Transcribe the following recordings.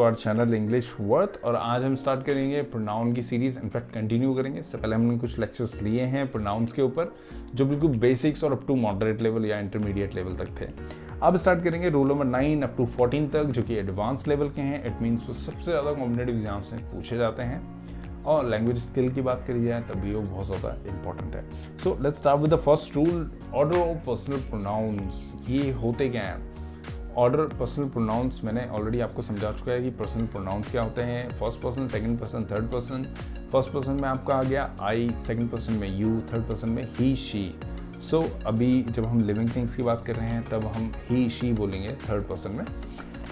Our channel English worth. और आज हम स्टार्ट करेंगे प्रोनाउन की सीरीज, इनफैक्ट कंटिन्यू करेंगे। इससे पहले हमने कुछ लेक्चर्स लिए हैं प्रोनाउंस के ऊपर जो बिल्कुल बेसिक्स और अप टू मॉडरेट लेवल या इंटरमीडिएट लेवल तक थे। अब स्टार्ट करेंगे रूल नंबर 9 अप टू 14 तक, जो कि एडवांस लेवल के हैं। इट मीन्स वो सबसे ज़्यादा कॉम्पिटेटिव एग्जाम्स में पूछे जाते हैं। और लैंग्वेज स्किल की बात करी जाए तब भी वो बहुत ज़्यादा इंपॉर्टेंट है। So let's start with the first rule, order of personal pronouns. ये होते क्या हैं? ऑर्डर पर्सनल प्रोनाउंस मैंने ऑलरेडी आपको समझा चुका है कि पर्सनल प्रोनाउंस क्या होते हैं। First person, second person, third person. First person में आपका आ गया आई, सेकंड पर्सन में यू, थर्ड पर्सन में ही शी। सो अभी जब हम लिविंग थिंग्स की बात कर रहे हैं तब हम ही शी बोलेंगे थर्ड पर्सन में।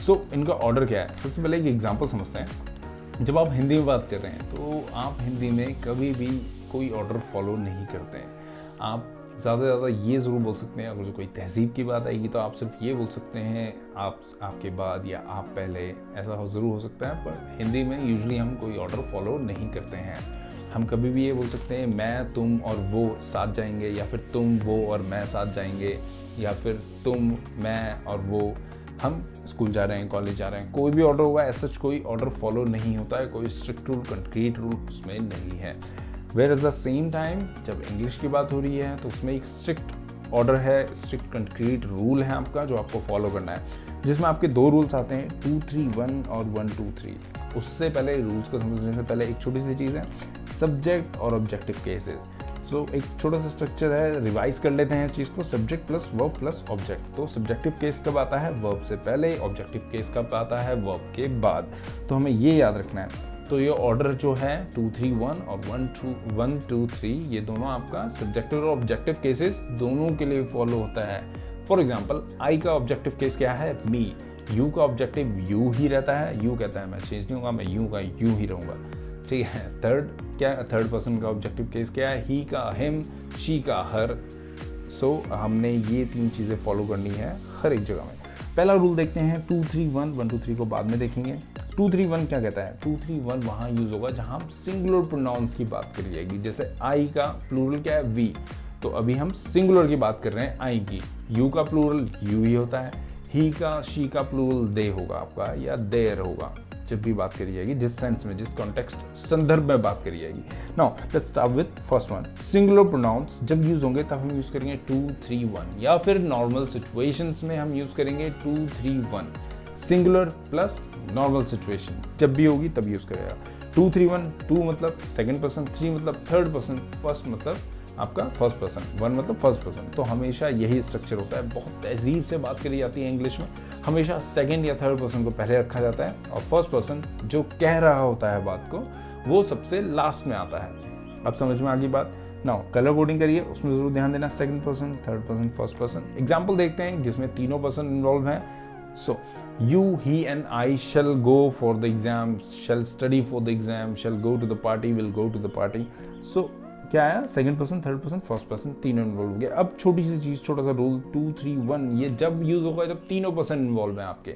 सो इनका ऑर्डर क्या है? सबसे पहले एक एग्जाम्पल समझते हैं। जब आप हिंदी में बात कर रहे हैं तो आप हिंदी में कभी भी कोई ऑर्डर फॉलो नहीं करते हैं। आप ज़्यादा से ज़्यादा ये ज़रूर बोल सकते हैं, अगर जो कोई तहज़ीब की बात आएगी तो आप सिर्फ ये बोल सकते हैं आप, आपके बाद या आप पहले, ऐसा ज़रूर हो सकता है। पर हिंदी में यूजुअली हम कोई ऑर्डर फॉलो नहीं करते हैं। हम कभी भी ये बोल सकते हैं मैं, तुम और वो साथ जाएंगे, या फिर तुम, वो और मैं साथ जाएंगे, या फिर तुम, मैं और वो हम स्कूल जा रहे हैं, कॉलेज जा रहे हैं। कोई भी ऑर्डर हुआ है, सच कोई ऑर्डर फॉलो नहीं होता है, कोई स्ट्रिक्ट रूल, कंक्रीट रूल उसमें नहीं है। Where at the same time जब इंग्लिश की बात हो रही है तो उसमें एक स्ट्रिक्ट ऑर्डर है, स्ट्रिक्ट कंक्रीट रूल है आपका जो आपको फॉलो करना है, जिसमें आपके दो रूल्स आते हैं 2, 3, 1 और 1, 2, 3। उससे पहले रूल्स को समझने से पहले एक छोटी सी चीज़ है, सब्जेक्ट और ऑब्जेक्टिव केसेस। सो एक छोटा सा स्ट्रक्चर है, रिवाइज कर लेते हैं चीज़ को। Subject plus verb plus object. तो सब्जेक्टिव केस कब आता है? वर्ब से पहले। ऑब्जेक्टिव केस कब आता है? वर्ब के बाद। तो हमें ये याद रखना है। तो ये ऑर्डर जो है 2, 3, 1 और 1, 2, 3, ये दोनों आपका सब्जेक्टिव और ऑब्जेक्टिव केसेस दोनों के लिए फॉलो होता है। फॉर एग्जाम्पल आई का ऑब्जेक्टिव केस क्या है? मी। यू का ऑब्जेक्टिव यू ही रहता है। यू कहता है मैं चेंज नहीं होगा, मैं यू का यू ही रहूँगा, ठीक है। थर्ड पर्सन का ऑब्जेक्टिव केस क्या है? ही का हिम, शी का हर। सो हमने ये 3 चीज़ें फॉलो करनी है हर एक जगह में। पहला रूल देखते हैं 2, 3, 1, 1, 2, 3 को बाद में देखेंगे। 2, 3, 1 क्या कहता है? 2, 3, 1 वहाँ यूज़ होगा जहाँ हम सिंगुलर प्रोनाउंस की बात करी जाएगी। जैसे आई का प्लूरल क्या है? वी। तो अभी हम सिंगुलर की बात कर रहे हैं आई की। यू का प्लूरल यू ही होता है। ही का, शी का प्लूरल दे होगा आपका, या देयर होगा जब भी बात करी जाएगी, जिस सेंस में, जिस कॉन्टेक्स्ट, संदर्भ में बात करी जाएगी। Now let's start with first one. Singular pronouns जब यूज होंगे तब हम यूज करेंगे 2, 3, 1, या फिर नॉर्मल सिचुएशंस में हम यूज करेंगे 2, 3, 1। सिंगुलर प्लस नॉर्मल सिचुएशन जब भी होगी तब यूज करेगा। 2, 3, 1, 2 मतलब सेकंड पर्सन, 3 मतलब थर्ड पर्सन, फर्स्ट मतलब आपका फर्स्ट पर्सन, 1 मतलब फर्स्ट पर्सन। तो हमेशा यही स्ट्रक्चर होता है। बहुत तहजीब से बात करी जाती है इंग्लिश में। हमेशा सेकंड या थर्ड पर्सन को पहले रखा जाता है और फर्स्ट पर्सन जो कह रहा होता है बात को वो सबसे लास्ट में आता है। अब समझ में आ गई बात? नाउ कलर कोडिंग करिए, उसमें जरूर ध्यान देना। Second person, third person, first person. Example देखते हैं जिसमें तीनों पर्सन इन्वॉल्व हैं। सो you, he and I shall go for the exam, shall study for the exam, shall go to the party, will go to the party. So क्या आया? Second person, third person, first person, तीनों involve हो गए। अब छोटी सी चीज, छोटा सा रूल 2, 3, 1 ये जब यूज होगा जब तीनों पर्सन इन्वॉल्व हैं आपके।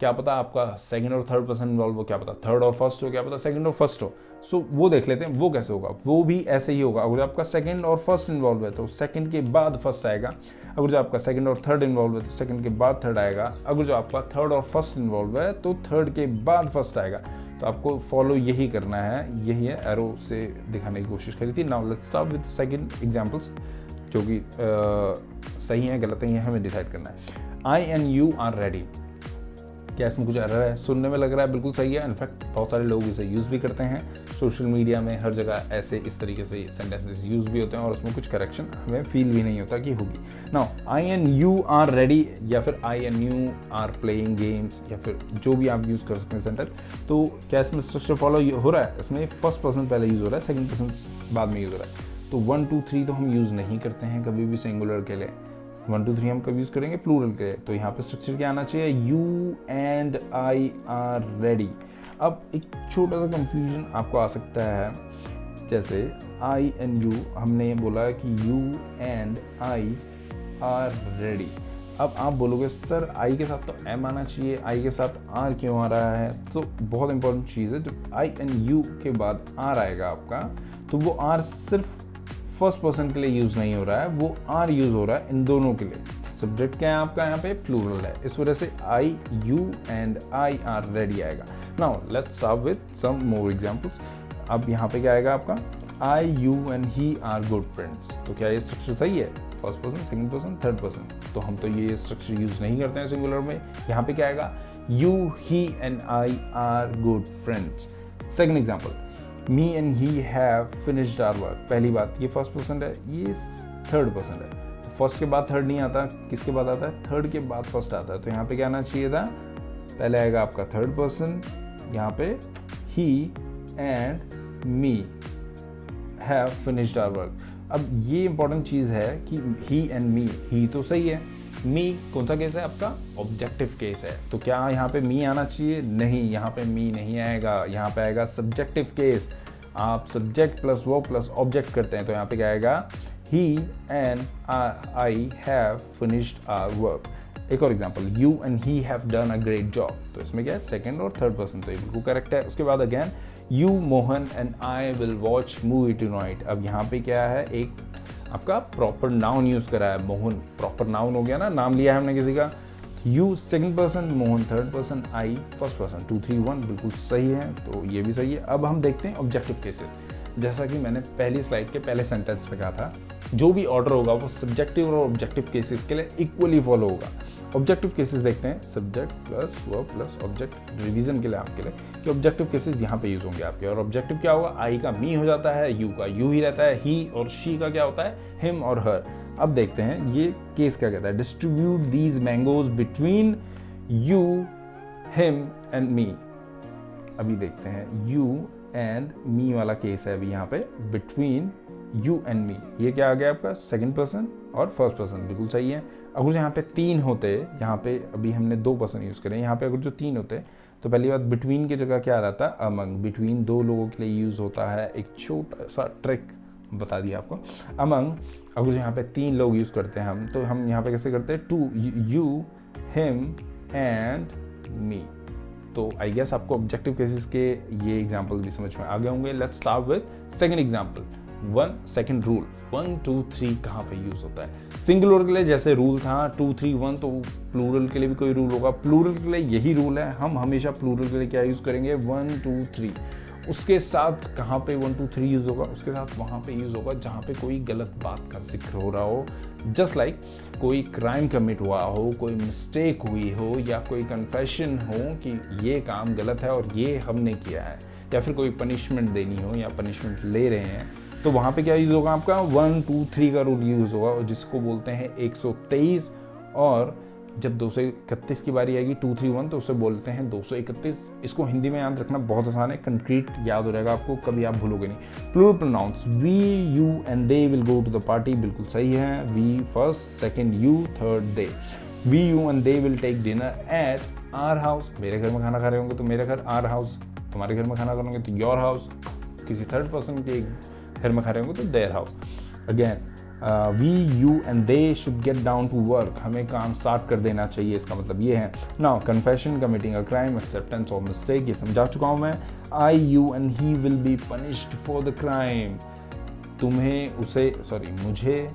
क्या पता आपका सेकंड और थर्ड पर्सन इन्वॉल्व हो, क्या पता थर्ड और फर्स्ट हो, क्या पता सेकंड और फर्स्ट हो। सो वो देख लेते हैं वो कैसे होगा। वो भी ऐसे ही होगा। अगर आपका सेकंड और फर्स्ट इन्वॉल्व है तो सेकंड के बाद फर्स्ट आएगा। अगर जो आपका सेकंड और थर्ड इन्वॉल्व है तो सेकंड के बाद थर्ड आएगा। अगर जो आपका थर्ड और फर्स्ट इन्वॉल्व है तो थर्ड के बाद फर्स्ट आएगा। तो आपको फॉलो यही करना है। यही है, एरो से दिखाने की कोशिश करी थी। Now let's start with second examples, जो कि सही है गलत है ये हमें डिसाइड करना है। आई एंड यू आर रेडी। क्या इसमें कुछ एरर है? सुनने में लग रहा है बिल्कुल सही है। इनफैक्ट बहुत सारे लोग इसे यूज़ भी करते हैं। सोशल मीडिया में हर जगह ऐसे इस तरीके से सेंटेंसेस यूज़ भी होते हैं और उसमें कुछ करेक्शन हमें फील भी नहीं होता कि होगी। Now I and you are ready, या फिर I and you are playing games, या फिर जो भी आप यूज़ कर सकते हैं सेंटेंस। तो क्या इसमें स्ट्रक्चर फॉलो हो रहा है? इसमें फर्स्ट पर्सन पहले यूज़ हो रहा है, सेकंड पर्सन बाद में यूज़ हो रहा है। तो 1, 2, 3 तो हम यूज़ नहीं करते हैं कभी भी सिंगुलर के लिए। 1, 2, 3 हम कब यूज़ करेंगे? प्लूरल के लिए। तो यहाँ पे स्ट्रक्चर क्या आना चाहिए? You and I are ready. अब एक छोटा सा कंफ्यूजन आपको आ सकता है, जैसे आई एंड यू, हमने बोला कि you and I are ready. अब आप बोलोगे सर आई के साथ तो एम आना चाहिए, आई के साथ आर क्यों आ रहा है? तो बहुत इंपॉर्टेंट चीज़ है, जब आई एंड यू के बाद आर आएगा आपका तो वो आर सिर्फ फर्स्ट पर्सन के लिए यूज़ नहीं हो रहा है, वो आर यूज़ हो रहा है इन दोनों के लिए। सब्जेक्ट क्या है आपका यहाँ पे, प्लूरल है, इस वजह से I, you and I are ready आएगा। Now let's start with some more examples. अब यहाँ पे क्या आएगा आपका, I, you and he are good friends. तो क्या ये स्ट्रक्चर सही है, first person, second person, third person? तो हम तो ये स्ट्रक्चर यूज नहीं करते हैं सिंगुलर में। यहाँ पे क्या आएगा, you, he and I are good friends. Second example, me and he have finished our work. पहली बात, ये फर्स्ट पर्सन है, ये थर्ड पर्सन है। फर्स्ट के बाद थर्ड नहीं आता, किसके बाद आता है, थर्ड के बाद फर्स्ट आता है। तो यहाँ पे क्या आना चाहिए था, पहले आएगा आपका थर्ड पर्सन, यहाँ पे he and me have finished our work. अब ये इंपॉर्टेंट चीज़ है कि ही एंड मी, ही तो सही है, मी कौन सा केस है आपका, ऑब्जेक्टिव केस है। तो क्या यहाँ पे मी आना चाहिए, नहीं, यहाँ पे मी नहीं आएगा, यहाँ पे आएगा सब्जेक्टिव केस। आप subject plus verb plus object करते हैं, तो यहाँ पे क्या आएगा, he and I have finished our work. एक और example, you and he have done a great job. तो इसमें क्या है, सेकंड और थर्ड पर्सन, तो ये बिल्कुल करेक्ट है। उसके बाद again, you, Mohan and I will watch movie tonight. अब यहाँ पे क्या है, एक आपका प्रॉपर नाउन यूज करा है, मोहन प्रॉपर नाउन हो गया ना, नाम लिया है हमने किसी का। You second person, Mohan third person, I first person, 2 3 1 बिल्कुल सही है, तो ये भी सही है। अब हम देखते हैं ऑब्जेक्टिव केसेस। जैसा कि मैंने पहली स्लाइड के पहले सेंटेंस पे कहा था, जो भी ऑर्डर होगा वो सब्जेक्टिव और ऑब्जेक्टिव केसेस के लिए इक्वली फॉलो होगा। ऑब्जेक्टिव केसेस देखते हैं, subject plus verb plus object, revision के लिए आपके लिए कि ऑब्जेक्टिव केसेस यहाँ पे यूज होंगे आपके। और ऑब्जेक्टिव क्या होगा, आई का मी हो जाता है, यू का यू ही रहता है, ही और शी का क्या होता है, हिम और हर। अब देखते हैं ये केस क्या कहता है, distribute these mangoes between you, him and मी। अभी देखते हैं, यू एंड मी वाला केस है अभी यहाँ पे, बिटवीन यू एंड मी। ये क्या आ गया आपका, सेकंड पर्सन और फर्स्ट पर्सन, बिल्कुल सही है। अगर यहाँ पे 3 होते, यहाँ पे अभी हमने 2 पर्सन यूज करे, यहाँ पे अगर जो 3 होते तो पहली बात, बिटवीन की जगह क्या रहता है, अमंग। बिटवीन 2 लोगों के लिए यूज होता है, एक छोटा सा ट्रिक बता दिया आपको, अमंग। अगर यहाँ पे 3 लोग यूज करते हैं हम, तो हम यहाँ पे कैसे करते हैं, to, you, him and me. तो आई गेस आपको ऑब्जेक्टिव केसेस के ये एग्जांपल भी समझ में आ गए होंगे। Let's start with second example. 1 second rule, 1 2 3 कहाँ पे यूज होता है, सिंगुलर के लिए जैसे रूल था 2 3 1, तो प्लूरल के लिए भी कोई रूल होगा। प्लूरल के लिए यही रूल है, हम हमेशा प्लूरल के लिए क्या यूज करेंगे, 1 2 3। उसके साथ कहाँ पे 1 2 3 यूज होगा, उसके साथ वहाँ पे यूज होगा जहाँ पे कोई गलत बात का जिक्र हो रहा हो। जस्ट लाइक कोई क्राइम कमिट हुआ हो, कोई मिस्टेक हुई हो, या कोई कन्फेशन हो कि ये काम गलत है और ये हमने किया है, या फिर कोई पनिशमेंट देनी हो या पनिशमेंट ले रहे हैं, तो वहाँ पे क्या यूज होगा आपका, 1 2 3 का रूल यूज होगा, जिसको बोलते हैं 123। और जब 231 की बारी आएगी 2 3 1, तो उसे बोलते हैं 231। इसको हिंदी में याद रखना बहुत आसान है, कंक्रीट याद हो जाएगा आपको, कभी आप भूलोगे नहीं। Plural pronouns, we, you and they will go to the party, बिल्कुल सही है। We first, second you, third they. We, you and they will take dinner at our house. मेरे घर में खाना खा रहे होंगे तो मेरे घर, आवर हाउस। तुम्हारे घर में खाना खा रहे होंगे तो योर हाउस। किसी थर्ड पर्सन के घर में खा रहे होंगे तो their house. Again, we, you and they should get down to work. हमें काम स्टार्ट कर देना चाहिए, इसका मतलब ये है। Now confession, committing a crime, acceptance of mistake, ये समझा चुका हूं मैं। I, you and he will be punished for the crime. तुम्हें, उसे, सॉरी मुझे,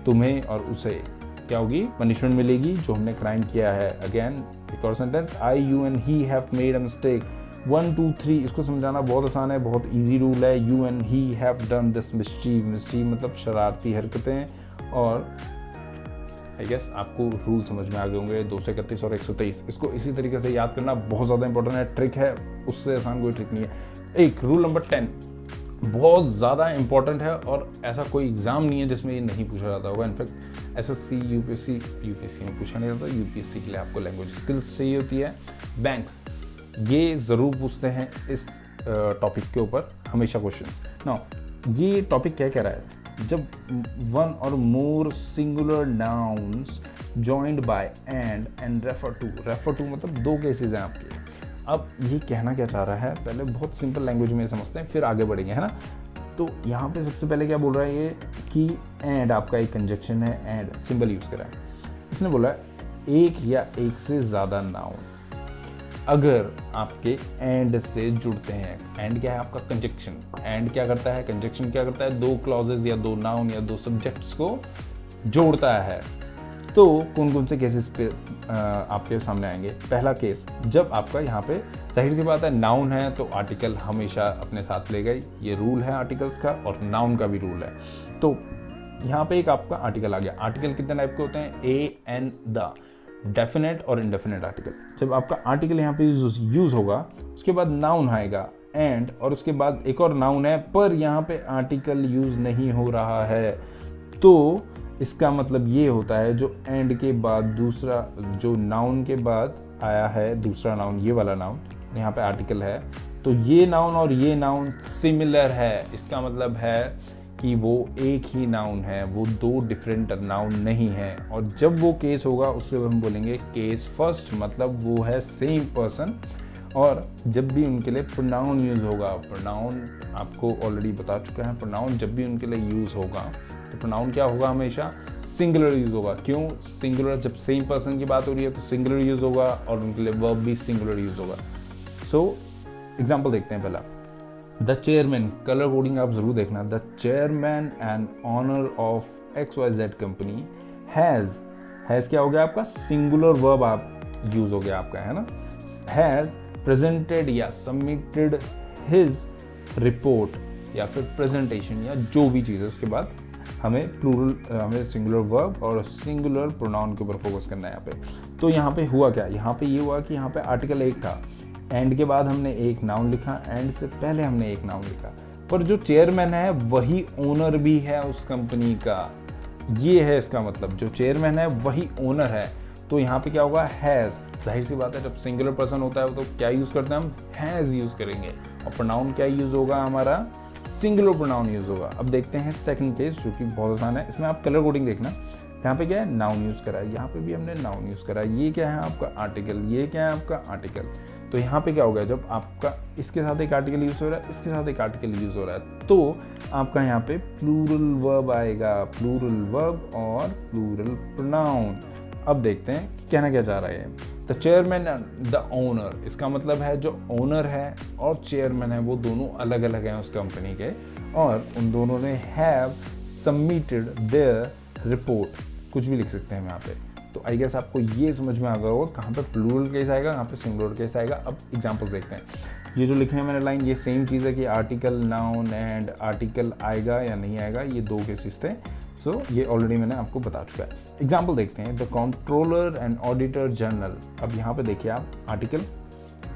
तुम्हें और उसे क्या होगी, पनिशमेंट मिलेगी जो हमने क्राइम किया है। अगेन एक और sentence, I, you and he have made a mistake. 1 2 3 इसको समझाना बहुत आसान है, बहुत इजी रूल है। You and he have done this mischief. Mischief मतलब शरारती हरकतें। और आई गेस आपको रूल समझ में आ गए होंगे, 231 और 123। इसको इसी तरीके से याद करना बहुत ज़्यादा इंपॉर्टेंट है, ट्रिक है, उससे आसान कोई ट्रिक नहीं है। एक रूल नंबर 10 बहुत ज़्यादा इंपॉर्टेंट है, और ऐसा कोई एग्जाम नहीं है जिसमें ये नहीं पूछा जाता होगा। इनफैक्ट एसएससी, यूपीएससी में पूछा नहीं जाता, यूपीएससी के लिए आपको लैंग्वेज स्किल्स चाहिए होती है। बैंक्स ये ज़रूर पूछते हैं इस टॉपिक के ऊपर हमेशा क्वेश्चन। नाउ ये टॉपिक क्या कह रहा है, जब 1 और more singular nouns joined by and refer to मतलब 2 केसेस हैं आपके। अब ये कहना क्या चाह रहा है, पहले बहुत सिंपल लैंग्वेज में समझते हैं, फिर आगे बढ़ेंगे, है ना। तो यहाँ पे सबसे पहले क्या बोल रहा है ये कि एंड आपका एक कंजक्शन है, एंड सिंबल यूज़ करा है। इसने बोला एक या एक से ज़्यादा नाउन अगर आपके एंड से जुड़ते हैं। एंड क्या है आपका, कंजक्शन। एंड क्या करता है, कंजक्शन क्या करता है, 2 क्लॉजेज या 2 नाउन या 2 सब्जेक्ट्स को जोड़ता है। तो कौन कौन से केसेस पे आपके सामने आएंगे? पहला केस, जब आपका यहाँ पे जाहिर सी बात है नाउन है तो आर्टिकल हमेशा अपने साथ लेगा ही, ये रूल है आर्टिकल्स का, और नाउन का भी रूल है। तो यहाँ पे एक आपका आर्टिकल आ गया। आर्टिकल कितने टाइप के होते हैं? ए, एन, द, डेफिनेट और इनडेफिनेट आर्टिकल। जब आपका आर्टिकल यहाँ पे यूज होगा, उसके बाद नाउन आएगा एंड, और उसके बाद एक और नाउन है पर यहाँ पे आर्टिकल यूज नहीं हो रहा है, तो इसका मतलब ये होता है जो एंड के बाद दूसरा, जो नाउन के बाद आया है दूसरा नाउन, ये वाला नाउन, यहाँ पे आर्टिकल है, तो ये नाउन और ये नाउन सिमिलर है। इसका मतलब है कि वो एक ही नाउन है, वो दो डिफरेंट नाउन नहीं है। और जब वो केस होगा उससे हम बोलेंगे केस फर्स्ट, मतलब वो है सेम पर्सन। और जब भी उनके लिए प्रोनाउन यूज होगा, प्रोनाउन आपको ऑलरेडी बता चुका है, प्रोनाउन जब भी उनके लिए यूज होगा तो प्रोनाउन क्या होगा? हमेशा सिंगुलर यूज होगा। क्यों सिंगुलर? जब सेम पर्सन की बात हो रही है तो सिंगुलर यूज होगा और उनके लिए वर्ब भी सिंगुलर यूज होगा। सो एग्जाम्पल देखते हैं पहला, द चेयरमैन, कलर कोडिंग आप जरूर देखना। The chairman and owner of XYZ company has क्या हो गया आपका? सिंगुलर वर्ब आप यूज हो गया आपका, है ना। हैज प्रेजेंटेड या सबमिटेड हिज रिपोर्ट या फिर प्रेजेंटेशन या जो भी चीज़ है, उसके बाद हमें हमें सिंगुलर वर्ब और सिंगुलर प्रोनाउन के ऊपर फोकस करना है यहाँ पे। तो यहाँ पे हुआ क्या? यहाँ पे ये हुआ कि यहाँ पे आर्टिकल एक था, एंड के बाद हमने एक नाउन लिखा, एंड से पहले हमने एक नाउन लिखा, पर जो चेयरमैन है वही ओनर भी है उस कंपनी का। ये है इसका मतलब, जो चेयरमैन है वही ओनर है। तो यहाँ पे क्या होगा? हैज़। जाहिर सी बात है जब सिंगुलर पर्सन होता है तो क्या यूज़ करते हैं हम? हैज़ यूज़ करेंगे। और प्रोनाउन क्या यूज़ होगा हमारा? सिंगुलर प्रोनाउन यूज़ होगा। अब देखते हैं सेकंड केस, जो कि बहुत आसान है। इसमें आप कलर कोडिंग देखना। यहाँ पे क्या है? नाउन यूज़ करा है, यहाँ पे भी हमने नाउन यूज़ करा है। ये क्या है आपका? आर्टिकल। ये क्या है आपका? आर्टिकल। तो यहाँ पे क्या होगा? जब आपका इसके साथ एक आर्टिकल यूज़ हो रहा है, इसके साथ एक आर्टिकल यूज़ हो रहा है, तो आपका यहाँ पे प्लूरल वर्ब आएगा, प्लूरल वर्ब और प्लूरल प्रोनाउन। अब देखते हैं कि कहना क्या चाह रहा है। The chairman and the owner, इसका मतलब है जो ओनर है और चेयरमैन है वो दोनों अलग अलग हैं उस कंपनी के, और उन दोनों ने हैव सबमिटेड देयर रिपोर्ट। कुछ भी लिख सकते हैं हम यहाँ पे। तो आई गेस आपको ये समझ में आ गया होगा कहाँ पे प्लूरल केस आएगा, कहाँ पे सिंगुलर केस आएगा। अब एग्जांपल्स देखते हैं। ये जो लिखे हैं मैंने लाइन, ये सेम चीज़ है कि आर्टिकल, नाउन एंड आर्टिकल आएगा या नहीं आएगा, ये दो केसेस थे। सो ये ऑलरेडी मैंने आपको बता चुका है। एग्जाम्पल देखते हैं। The controller and auditor general. अब यहाँ पे देखिए आप, आर्टिकल,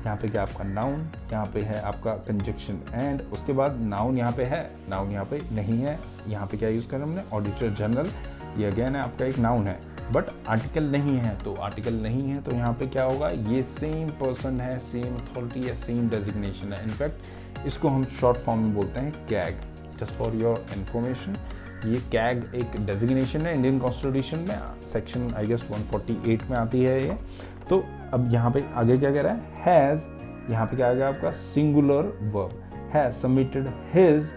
यहाँ पे क्या आपका नाउन, यहाँ पे है आपका कंजक्शन एंड, उसके बाद नाउन यहाँ पे है, नाउन यहाँ पे नहीं है। यहाँ पे क्या यूज़ करा हमने? Auditor general. ये अगेन है आपका एक नाउन है, बट आर्टिकल नहीं है। तो आर्टिकल नहीं है तो यहाँ पे क्या होगा? ये सेम पर्सन है, सेम अथॉरिटी या सेम डेजिग्नेशन है। इनफैक्ट इसको हम शॉर्ट फॉर्म में बोलते हैं CAG. Just for your information, ये कैग एक डेजिग्नेशन है इंडियन कॉन्स्टिट्यूशन में, सेक्शन आई गेस 148 में आती है ये। तो अब यहाँ पे आगे क्या कह रहा है? हैज़, यहाँ पे क्या आ गया आपका? Singular verb. Has submitted his,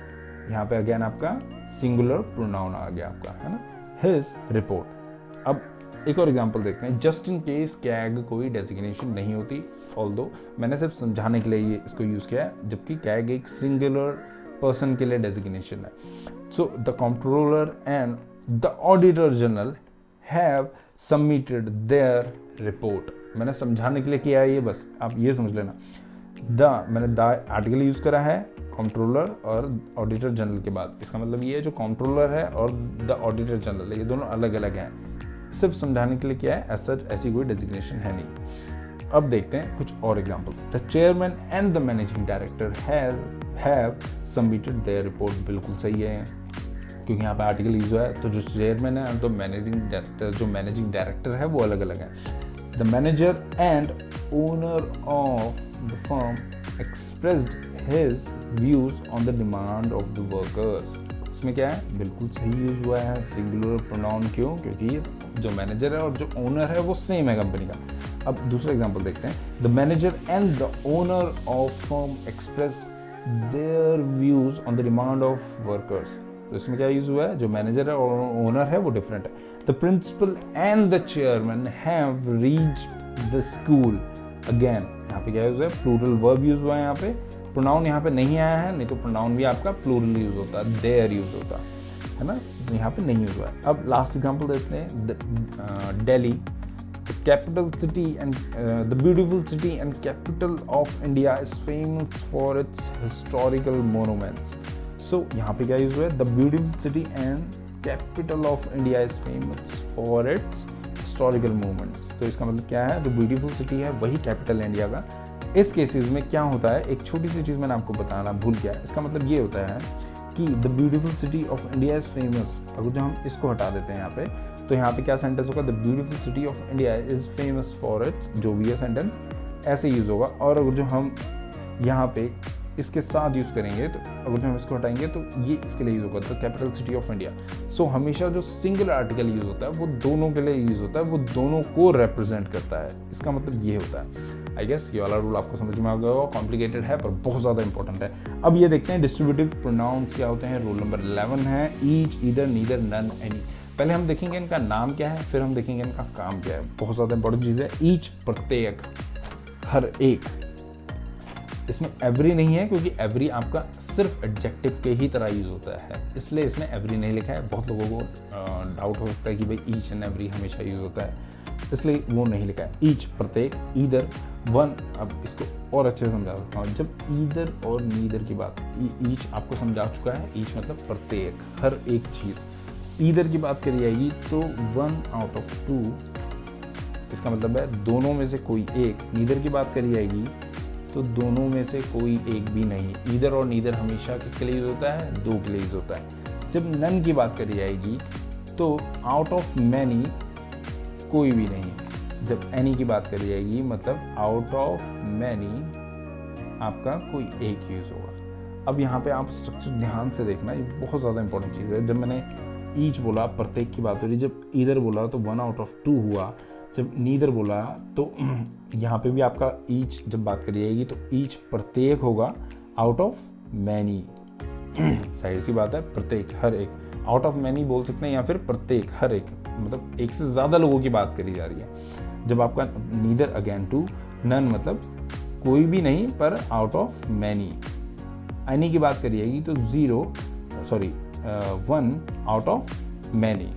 यहाँ पे अगेन आपका सिंगुलर प्रोनाउन आ गया आपका, है ना, हिज रिपोर्ट। अब एक और एग्जांपल देखते हैं। जस्ट इन केस कैग कोई डेजिग्नेशन नहीं होती, ऑल्दो मैंने सिर्फ समझाने के लिए ये इसको यूज़ किया है, जबकि कैग एक सिंगुलर पर्सन के लिए डेजिग्नेशन है। So the controller and the auditor general have submitted there report. मैंने समझाने के लिए किया है ये, बस आप ये समझ लेना। मैंने द आर्टिकल यूज करा है कंट्रोलर और ऑडिटर जनरल के बाद। इसका मतलब ये है जो कंट्रोलर है और द ऑडिटर जनरल है, ये दोनों अलग अलग हैं। सिर्फ समझाने के लिए किया है, ऐसी कोई डेजिग्नेशन है नहीं। अब देखते हैं कुछ और examples. The chairman and the managing director have submitted there report. बिल्कुल सही है, क्योंकि यहाँ पे आर्टिकल यूज हुआ है। तो जो चेयरमैन है तो मैनेजिंग डायरेक्टर है वो अलग अलग है। The manager and owner of the firm expressed his views on the demand of the workers. इसमें क्या है? बिल्कुल सही यूज हुआ है सिंगुलर प्रोनाउन। क्यों? क्योंकि जो मैनेजर है और जो ओनर है वो सेम है कंपनी का। अब दूसरा एग्जांपल देखते हैं। The manager and the owner of firm expressed their views on the demand of workers. तो इसमें क्या यूज हुआ है? जो मैनेजर है और ओनर है वो डिफरेंट है। The principal and the chairman have reached the school. Again यहाँ पे क्या यूज है? प्लूरल वर्ब यूज हुआ है यहाँ पे। प्रोनाउन यहाँ पे नहीं आया है, नहीं तो प्रोनाउन भी आपका प्लूरल यूज होता है, देयर यूज होता। है ना, तो यहाँ पे नहीं यूज हुआ है। अब लास्ट एग्जाम्पल देखते हैं, Delhi, the capital city and the beautiful city and capital of India is famous for its historical monuments. So यहाँ पे क्या यूज हुआ है, the beautiful city and capital of India is famous for its historical monuments. तो इसका मतलब क्या है, जो ब्यूटीफुल सिटी है वही कैपिटल है इंडिया का। इस केसेस में क्या होता है, एक छोटी सी चीज़ मैंने आपको बताना भूल गया, इसका मतलब ये होता है कि the beautiful city of India is famous. अगर जो हम इसको हटा देते हैं यहाँ पे, तो यहाँ पे क्या सेंटेंस होगा, the beautiful city of India is famous for it's, जो भी है सेंटेंस ऐसे यूज होगा। और अगर जो हम यहाँ पे इसके साथ यूज करेंगे, तो अगर जो हम इसको हटाएंगे तो ये इसके लिए यूज होगा, the capital city of India. So हमेशा जो सिंगल आर्टिकल यूज होता है वो दोनों के लिए यूज होता है, वो दोनों को रिप्रेजेंट करता है। इसका मतलब ये होता है। आई गेस ये वाला रूल आपको समझ में आ गया होगा, कॉम्प्लिकेटेड है पर बहुत ज़्यादा इंपॉर्टेंट है। अब ये देखते हैं डिस्ट्रीब्यूटिव प्रोनाउंस क्या होते हैं। रूल नंबर 11 है each, either, neither, none, any. पहले हम देखेंगे इनका नाम क्या है, फिर हम देखेंगे इनका काम क्या है। बहुत ज़्यादा इंपॉर्टेंट चीज़ है। ईच प्रत्येक, हर एक। इसमें एवरी नहीं है क्योंकि एवरी आपका सिर्फ एडजेक्टिव के ही तरह यूज होता है, इसलिए इसमें एवरी नहीं लिखा है। बहुत लोगों को डाउट हो सकता है कि भाई ईच एंड एवरी हमेशा यूज होता है, इसलिए वो नहीं लिखा है। ईच प्रत्येक, ईदर वन। अब इसको और अच्छे से समझा सकता हूँ। जब ईदर और नीदर की बात, ईच आपको समझा चुका है, ईच मतलब प्रत्येक, हर एक चीज़। ईदर की बात करी जाएगी तो 1 out of 2, इसका मतलब है दोनों में से कोई एक। नीदर की बात करी जाएगी तो दोनों में से कोई एक भी नहीं। ईदर और नीदर हमेशा किसके लिए यूज होता है, दो के लिए यूज होता है। जब नन की बात करी जाएगी तो आउट ऑफ मैनी कोई भी नहीं। जब एनी की बात करी जाएगी मतलब आउट ऑफ मैनी आपका कोई एक यूज होगा। अब यहाँ पे आप स्ट्रक्चर ध्यान से देखना, ये बहुत ज़्यादा इंपॉर्टेंट चीज़ है। जब मैंने ईच बोला प्रत्येक की बात हो रही, जब ईदर बोला तो 1 out of 2 हुआ, जब नीदर बोला तो यहाँ पे भी आपका ईच जब बात करी जाएगी तो ईच प्रत्येक होगा आउट ऑफ मैनी। सही सी बात है, प्रत्येक, हर एक। आउट ऑफ मैनी बोल सकते हैं या फिर प्रत्येक, हर एक, मतलब एक से ज़्यादा लोगों की बात करी जा रही है। जब आपका नीदर अगेन टू, नन मतलब कोई भी नहीं पर आउट ऑफ मैनी। एनी की बात करी जाएगी तो 1 out of मैनी।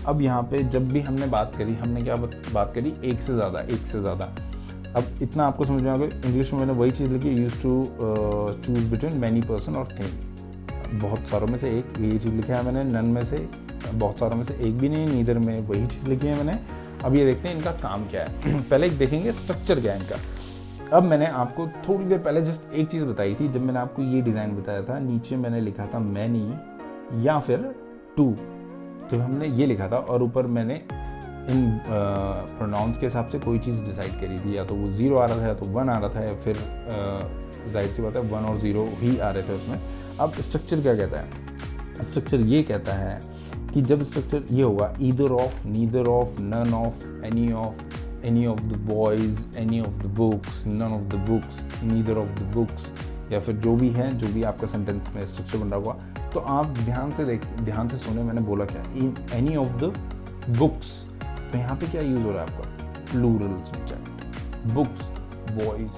अब यहाँ पे जब भी हमने बात करी, हमने क्या बात करी, एक से ज़्यादा, एक से ज़्यादा। अब इतना आपको समझ में आ गया। इंग्लिश में मैंने वही चीज़ लिखी, use to choose between many person और थिंग। बहुत सारों में से एक, यही चीज़ लिखा है मैंने। नन में से बहुत सारों में से एक भी नहीं, नीदर में वही चीज़ लिखी है मैंने। अब ये देखते हैं इनका काम क्या है। पहले देखेंगे स्ट्रक्चर क्या है इनका। अब मैंने आपको थोड़ी देर पहले जस्ट एक चीज़ बताई थी, जब मैंने आपको ये डिज़ाइन बताया था, नीचे मैंने लिखा था मैनी या फिर टू, जब हमने ये लिखा था, और ऊपर मैंने इन प्रोनाउंस के हिसाब से कोई चीज़ डिसाइड करी थी, या तो वो 0 आ रहा था या तो 1 आ रहा था, या फिर जाहिर सी बात है 1 और 0 ही आ रहे थे उसमें। अब स्ट्रक्चर क्या कहता है, स्ट्रक्चर ये कहता है कि जब स्ट्रक्चर ये होगा either of, neither of, none of, any of the boys, any of the books, none of the books, neither of the books, या फिर जो भी है, जो भी आपका सेंटेंस में स्ट्रक्चर बन रहा हुआ। तो आप ध्यान से सुने, मैंने बोला क्या, in any of the books. तो यहाँ पे क्या यूज हो रहा है आपका, plural subject. Books, boys,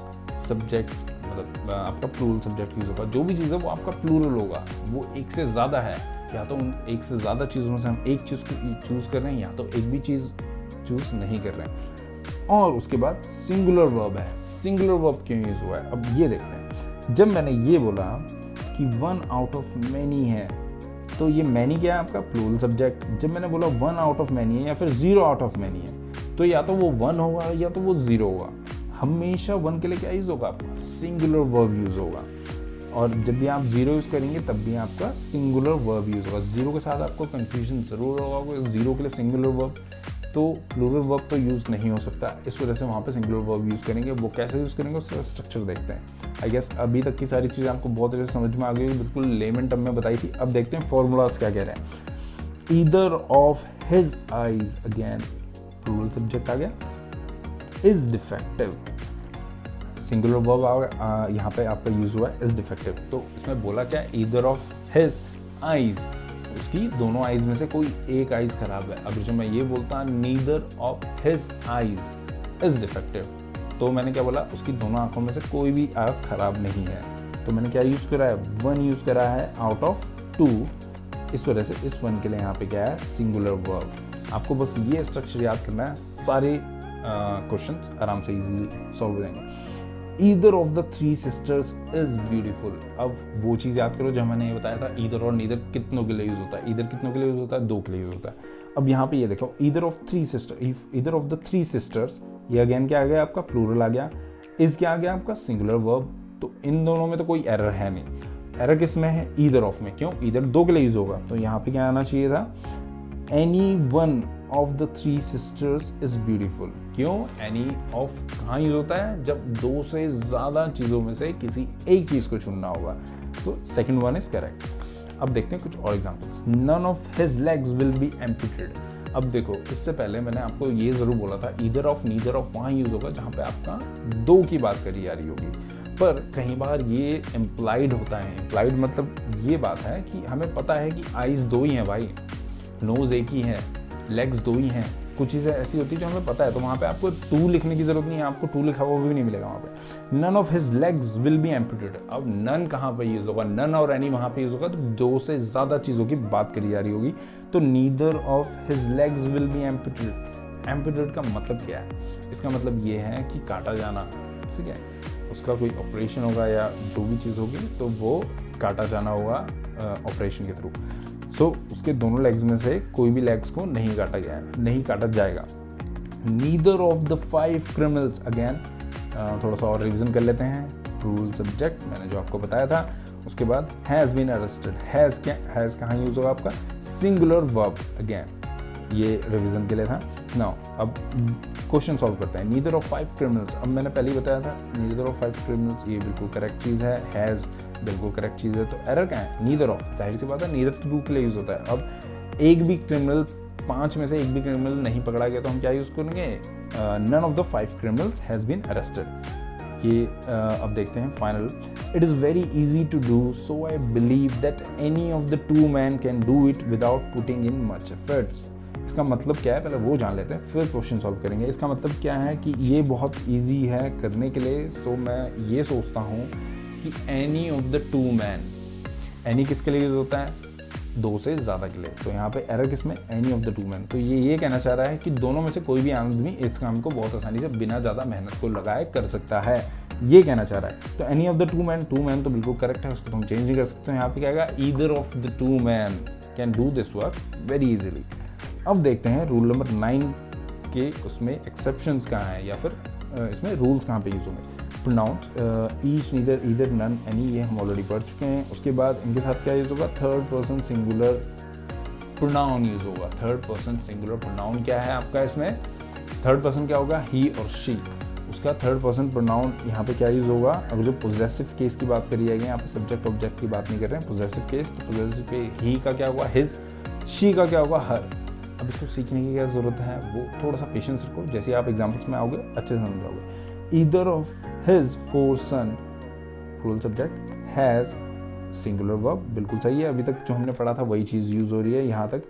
subject, मतलब आपका प्लूरल सब्जेक्ट यूज होगा। जो भी चीज़ है वो आपका प्लूरल होगा, वो एक से ज़्यादा है, या तो उन एक से ज़्यादा चीज़ों में से हम एक चीज़ को चूज़ कर रहे हैं, या तो एक भी चीज़ चूज़ नहीं कर रहे हैं। और उसके बाद सिंगुलर वर्ब है। सिंगुलर वर्ब क्यों यूज हुआ है, अब ये देखते हैं। जब मैंने ये बोला कि 1 out of many है, तो ये मैनी क्या है, आपका प्लूरल सब्जेक्ट। जब मैंने बोला 1 out of many है या फिर 0 out of many है, तो या तो वो 1 होगा या तो वो 0 होगा। हमेशा 1 के लिए क्या यूज होगा, आपका सिंगुलर वर्ब यूज होगा। और जब भी आप 0 यूज करेंगे तब भी आपका सिंगुलर वर्ब यूज होगा। 0 के साथ आपको कंफ्यूजन जरूर होगा, 0 के लिए सिंगुलर वर्ब, तो प्लूरल वर्ब तो यूज़ नहीं हो सकता, इस वजह से वहाँ पे सिंगुलर वर्ब यूज़ करेंगे। वो कैसे यूज़ करेंगे उसका स्ट्रक्चर देखते हैं। आई गेस अभी तक की सारी चीज़ें आपको बहुत अच्छे से समझ में आ गई, बिल्कुल लेमन टर्म में बताई थी। अब देखते हैं फॉर्मूलाज क्या कह रहे हैं। Either of his eyes, again plural subject आ गया, इज डिफेक्टिव, सिंगुलर वर्ब यहाँ पे आपका यूज हुआ है इज डिफेक्टिव। तो इसमें बोला क्या है, ईदर ऑफ हिज आईज, उसकी दोनों आईज में से कोई एक आईज खराब है। अब जो मैं ये बोलता neither of his eyes is defective, तो मैंने क्या बोला, उसकी दोनों आंखों में से कोई भी आंख खराब नहीं है। तो मैंने क्या यूज करा है, 1 यूज करा है आउट ऑफ 2, इस वजह से इस वन के लिए यहाँ पे क्या है, सिंगुलर वर्ब। आपको बस ये स्ट्रक्चर याद करना है, सारे क्वेश्चंस आराम से इजीली सॉल्व हो जाएंगे। Either of the three sisters is beautiful. अब वो चीज़ याद करो जो मैंने ये बताया था, ईदर और नीदर कितनों के लिए यूज होता है। ईदर कितनों के लिए यूज होता है, दो के लिए यूज होता है। अब यहाँ पे ये देखो, either of three sister, either of the three sisters, ये अगेन क्या आ गया आपका, प्लूरल आ गया। इज क्या आ गया आपका, सिंगुलर वर्ब। तो इन दोनों में तो कोई एरर है नहीं। एरर किस में है, ईदर ऑफ में। क्यों, ईदर दो के लिए यूज होगा, तो यहाँ पे क्या आना चाहिए था, any one of the three sisters is beautiful. क्यों, एनी ऑफ कहाँ यूज होता है, जब दो से ज्यादा चीजों में से किसी एक चीज को चुनना होगा। तो सेकंड वन इज करेक्ट। अब देखते हैं कुछ और examples. None of his legs will be amputated. अब देखो, इससे पहले मैंने आपको ये जरूर बोला था, ईदर ऑफ नीदर ऑफ वहां यूज होगा जहां पे आपका दो की बात करी जा रही होगी। पर कई बार ये इम्प्लाइड होता है। इम्प्लाइड मतलब ये बात है कि हमें पता है कि आईज दो ही हैं भाई, नोज एक ही है, लेग्स दो ही हैं। कुछ चीज़ें ऐसी होती है जो हमें पता है, तो वहाँ पे आपको टू लिखने की जरूरत नहीं है। आपको टू लिखा हुआ भी नहीं मिलेगा वहाँ पे। None of his legs will be amputated. अब नन कहाँ पे यूज होगा, नन और एनी वहाँ पे यूज होगा तो दो से ज्यादा चीजों की बात करी जा रही होगी। तो neither of his legs will be amputated. Amputated का मतलब क्या है, इसका मतलब ये है कि काटा जाना, ठीक है, उसका कोई ऑपरेशन होगा या जो भी चीज़ होगी तो वो काटा जाना होगा ऑपरेशन के थ्रू। सो उसके दोनों लेग्स में से कोई भी लेग्स को नहीं काटा गया है, नहीं काटा जाएगा। Neither of the 5 criminals, again थोड़ा सा और रिवीजन कर लेते हैं। रूल सब्जेक्ट मैंने जो आपको बताया था, उसके बाद हैज़ बीन अरेस्टेड। हैज़ क्या, हैज़ कहाँ यूज होगा आपका, सिंगुलर वर्ब, अगेन ये रिवीजन के लिए था। नाउ अब क्वेश्चन सॉल्व करते हैं। नीदर ऑफ 5 क्रिमिनल्स, अब मैंने पहले ही बताया था नीदर ऑफ 5 क्रिमिनल्स, ये बिल्कुल करेक्ट चीज़ है। हैज़ बिल्कुल करेक्ट चीज़ है। तो एरर क्या है, नीदर ऑफ, जाहिर सी बात है नीदर तो 2 के लिए यूज होता है। अब एक भी क्रिमिनल, 5 में से एक भी क्रिमिनल नहीं पकड़ा गया तो हम क्या यूज करेंगे, none of the 5 criminals has been arrested. ये अब देखते हैं final. It is very easy to do, so I believe that any of the 2 man can do it without putting in much efforts. इसका मतलब क्या है, पहले वो जान लेते हैं फिर क्वेश्चन सॉल्व करेंगे। इसका मतलब क्या है कि ये बहुत इजी है करने के लिए। तो मैं ये सोचता हूँ कि any of the 2 man, any किसके लिए यूज होता है, दो से ज़्यादा के लिए। तो यहाँ पे एरर किसमें, एनी ऑफ द 2 मैन। तो ये कहना चाह रहा है कि दोनों में से कोई भी आदमी इस काम को बहुत आसानी से बिना ज़्यादा मेहनत को लगाए कर सकता है, ये कहना चाह रहा है। तो any of the 2 man, 2 man तो बिल्कुल करेक्ट है, उसको तो हम चेंज नहीं कर सकते। यहाँ पे क्या आएगा, either of the 2 man can do this work very easily. अब देखते हैं रूल नंबर 9 के उसमें एक्सेप्शंस कहाँ हैं, या फिर इसमें रूल्स कहाँ पे यूज होंगे। Pronounce each, neither, either, none, any, ये हम ऑलरेडी पढ़ चुके हैं। उसके बाद इनके साथ क्या यूज होगा, third person singular pronoun use होगा। थर्ड पर्सन सिंगुलर प्रोनाउन क्या है आपका, इसमें थर्ड पर्सन क्या होगा, ही और शी। उसका थर्ड पर्सन प्रोनाउन यहाँ पे क्या यूज होगा। अगर जो पोजेसिव केस की बात करी जाएगी, यहाँ पे सब्जेक्ट ऑब्जेक्ट की बात नहीं कर रहे हैं, पोजेसिव केस, तो पोजेसिव पे ही का क्या होगा, हिज, शी का क्या होगा, हर। अब इसको सीखने की क्या जरूरत है, वो थोड़ा सा पेशेंस रखो, जैसे आप एग्जाम्पल्स में आओगे अच्छे से समझ जाओगे। Either of his 4 son, plural subject, has singular verb, बिल्कुल सही है। अभी तक जो हमने पढ़ा था वही चीज़ यूज हो रही है यहाँ तक,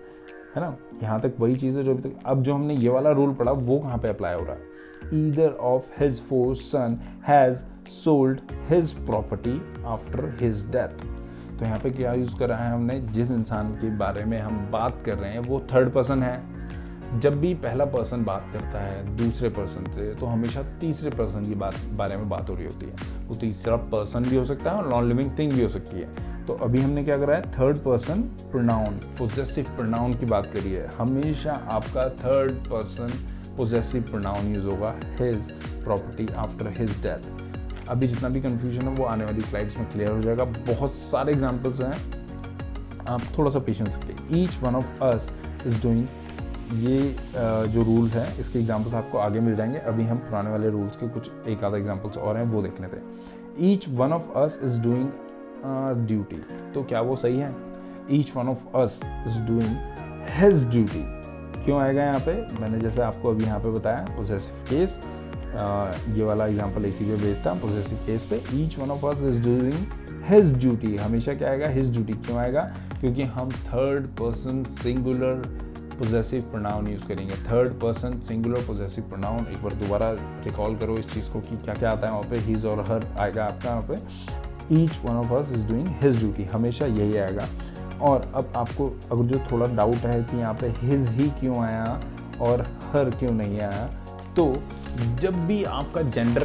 है ना, यहाँ तक वही चीज़ है जो अभी तक। अब जो हमने ये वाला रूल पढ़ा वो कहाँ पे अप्लाई हो रहा है, either of his 4 son has sold his property after his death. तो यहाँ पे क्या यूज कर रहा है हमने, जिस इंसान के बारे में हम बात कर रहे हैं वो थर्ड पर्सन है। जब भी पहला पर्सन बात करता है दूसरे पर्सन से, तो हमेशा तीसरे पर्सन की बारे में बात हो रही होती है। वो तीसरा पर्सन भी हो सकता है और नॉन लिविंग थिंग भी हो सकती है। तो अभी हमने क्या करा है, third person pronoun, possessive pronoun की बात करी है। हमेशा आपका third person possessive pronoun use होगा, his property after his death. अभी जितना भी कंफ्यूजन है वो आने वाली स्लाइड्स में क्लियर हो जाएगा। बहुत सारे एग्जांपल्स हैं, आप थोड़ा सा पेशेंस रखिए। Each one of us is doing, ये जो रूल है इसके एग्जांपल्स आपको आगे मिल जाएंगे। अभी हम पुराने वाले रूल्स के कुछ एक आधा एग्जांपल्स और हैं वो देख लेते हैं। Each one of us is doing duty, तो क्या वो सही है, each one of us is doing his duty. क्यों आएगा यहाँ पे, मैंने जैसे आपको अभी यहाँ पे बताया पोजेसिव केस, ये वाला एग्जांपल इसी पे बेस्ड था पोजेसिव केस पे। Each one of us is doing his duty, हमेशा क्या आएगा, हिज ड्यूटी। क्यों आएगा, क्योंकि हम third person singular possessive pronoun use करेंगे। Third person singular possessive pronoun, एक बार दोबारा रिकॉल करो इस चीज़ को कि क्या क्या आता है वहाँ पे, हिज और हर आएगा आपका यहाँ पे। Each one of us is doing his duty, हमेशा यही आएगा। और अब आपको अगर जो थोड़ा डाउट है कि यहाँ पे हिज ही क्यों आया और हर क्यों नहीं आया, तो जब भी आपका gender,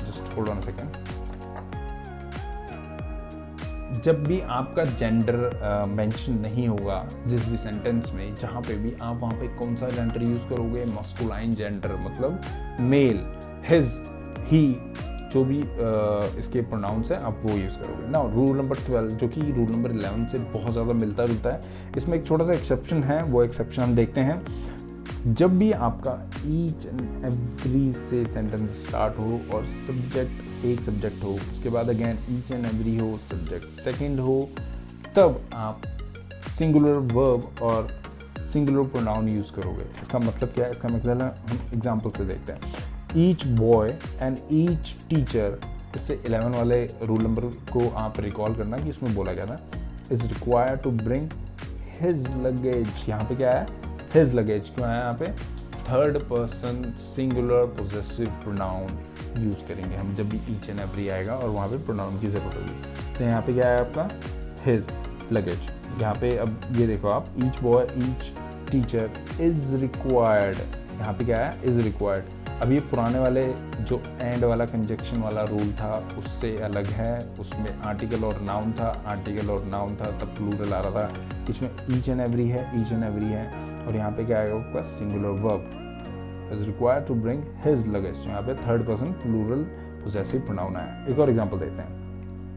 just hold on second, जब भी आपका जेंडर मेंशन नहीं होगा जिस भी सेंटेंस में, जहाँ पे भी आप वहाँ पे कौन सा जेंडर यूज करोगे, मस्कुलाइन जेंडर, मतलब मेल, हिज, ही, जो भी इसके प्रोनाउंस है आप वो यूज करोगे। नाउ रूल नंबर 12, जो कि रूल नंबर 11 से बहुत ज़्यादा मिलता जुलता है, इसमें एक छोटा सा एक्सेप्शन है, वो एक्सेप्शन हम देखते हैं। जब भी आपका ईच एंड एवरी से सेंटेंस स्टार्ट हो और सब्जेक्ट एक सब्जेक्ट हो, उसके बाद अगेन ईच एंड एवरी हो, सब्जेक्ट सेकंड हो, तब आप सिंगुलर वर्ब और सिंगुलर प्रोनाउन यूज करोगे। इसका मतलब क्या है? इसका मतलब हम एग्जाम्पल से देखते हैं। Each boy and each teacher, इससे 11 वाले रूल नंबर को आप रिकॉल करना कि उसमें बोला गया था, is required to bring his luggage. यहाँ पे क्या है? His luggage. क्यों आया यहाँ पे? Third person singular possessive pronoun use करेंगे हम जब भी ईच एंड एवरी आएगा और वहाँ पे प्रोनाउन की जरूरत होगी। तो यहाँ पे क्या है आपका? His luggage. यहाँ पे अब ये देखो आप, each boy each teacher is required, यहाँ पे क्या है? Is required. अब ये पुराने वाले जो एंड वाला कंजक्शन वाला रूल था उससे अलग है, उसमें आर्टिकल और नाउन था, आर्टिकल और नाउन था तब प्लूरल आ रहा था, इसमें ईच एंड एवरी है, ईच एंड एवरी है, और यहाँ पे क्या आएगा आपका? Singular verb is required to bring his luggage. तो यहाँ पे third person plural possessive pronoun आया। एक और एग्जांपल देखते हैं।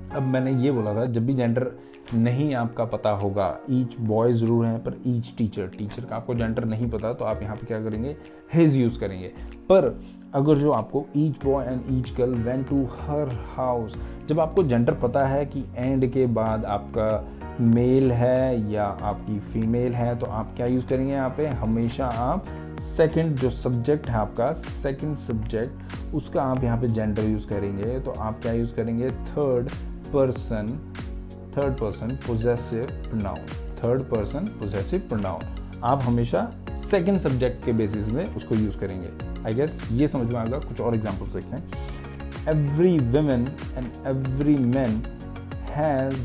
अब मैंने ये बोला था जब भी जेंडर नहीं आपका पता होगा, ईच बॉय जरूर है पर ईच टीचर, टीचर का आपको जेंडर नहीं पता, तो आप यहाँ पे क्या करेंगे? हिज यूज करेंगे। पर अगर जो आपको each boy and each girl went to her house, जब आपको जेंडर पता है कि एंड के बाद आपका मेल है या आपकी फीमेल है, तो आप क्या यूज करेंगे? यहाँ पे हमेशा आप सेकंड जो सब्जेक्ट है आपका, सेकंड सब्जेक्ट, उसका आप यहाँ पे जेंडर यूज करेंगे। तो आप क्या यूज करेंगे? Third person possessive pronoun, third person possessive pronoun आप हमेशा सेकंड सब्जेक्ट के बेसिस में उसको यूज करेंगे। आई गेस ये समझ में आएगा। कुछ और एग्जांपल्स देखते हैं। Every woman and every man has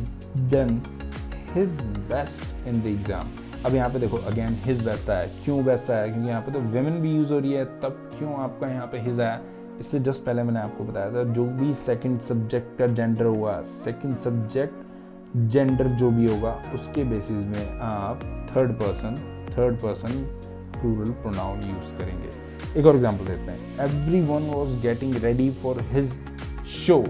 done his best in the exam. अब यहाँ पे देखो अगेन हिज बेस्ट आया। क्यों बेस्ट आया? क्योंकि यहाँ पे तो वुमेन भी यूज हो रही है, तब क्यों आपका यहाँ पे हिज आया? इससे जस्ट पहले मैंने आपको बताया था जो भी सेकंड सब्जेक्ट का जेंडर हुआ, सेकंड सब्जेक्ट जेंडर जो भी होगा उसके बेसिस में आप third person plural pronoun use करेंगे। एक और एग्जांपल देते हैं। Everyone was getting ready for his show.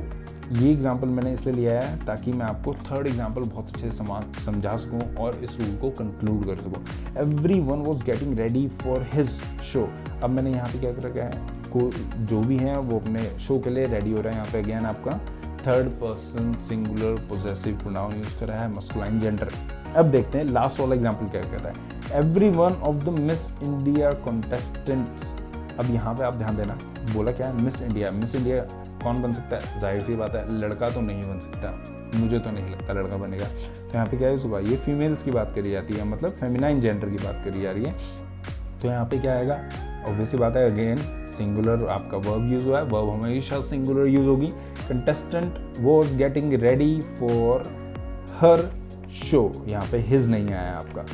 ये एग्जांपल मैंने इसलिए लिया है ताकि मैं आपको थर्ड एग्जांपल बहुत अच्छे से समझा सकूं और इस रूल को कंक्लूड कर सकूं। Everyone was getting ready for his show. अब मैंने यहाँ पे क्या कर रखा है? को जो भी हैं वो अपने शो के लिए रेडी हो रहे हैं। यहाँ पे अगेन आपका third person singular possessive pronoun use कर रहा है, मस्कुलाइन जेंडर। अब देखते हैं लास्ट वाला एग्जांपल क्या कहता है। Every one of the miss India contestants. अब यहाँ पे आप ध्यान देना, बोला क्या है? Miss India. मिस इंडिया कौन बन सकता है? जाहिर सी बात है लड़का तो नहीं बन सकता, मुझे तो नहीं लगता लड़का बनेगा। तो यहाँ पे क्या है? सुबह ये फीमेल्स की बात करी जाती है, मतलब फेमिनाइन जेंडर की बात करी जा रही है। तो यहाँ पे क्या आएगा? ऑब्वियसली बात है अगेन सिंगुलर आपका वर्ब यूज हुआ है, वर्ब हमेशा सिंगुलर यूज होगी। Contestant was getting ready for her show, यहाँ पे हिज नहीं आया आपका।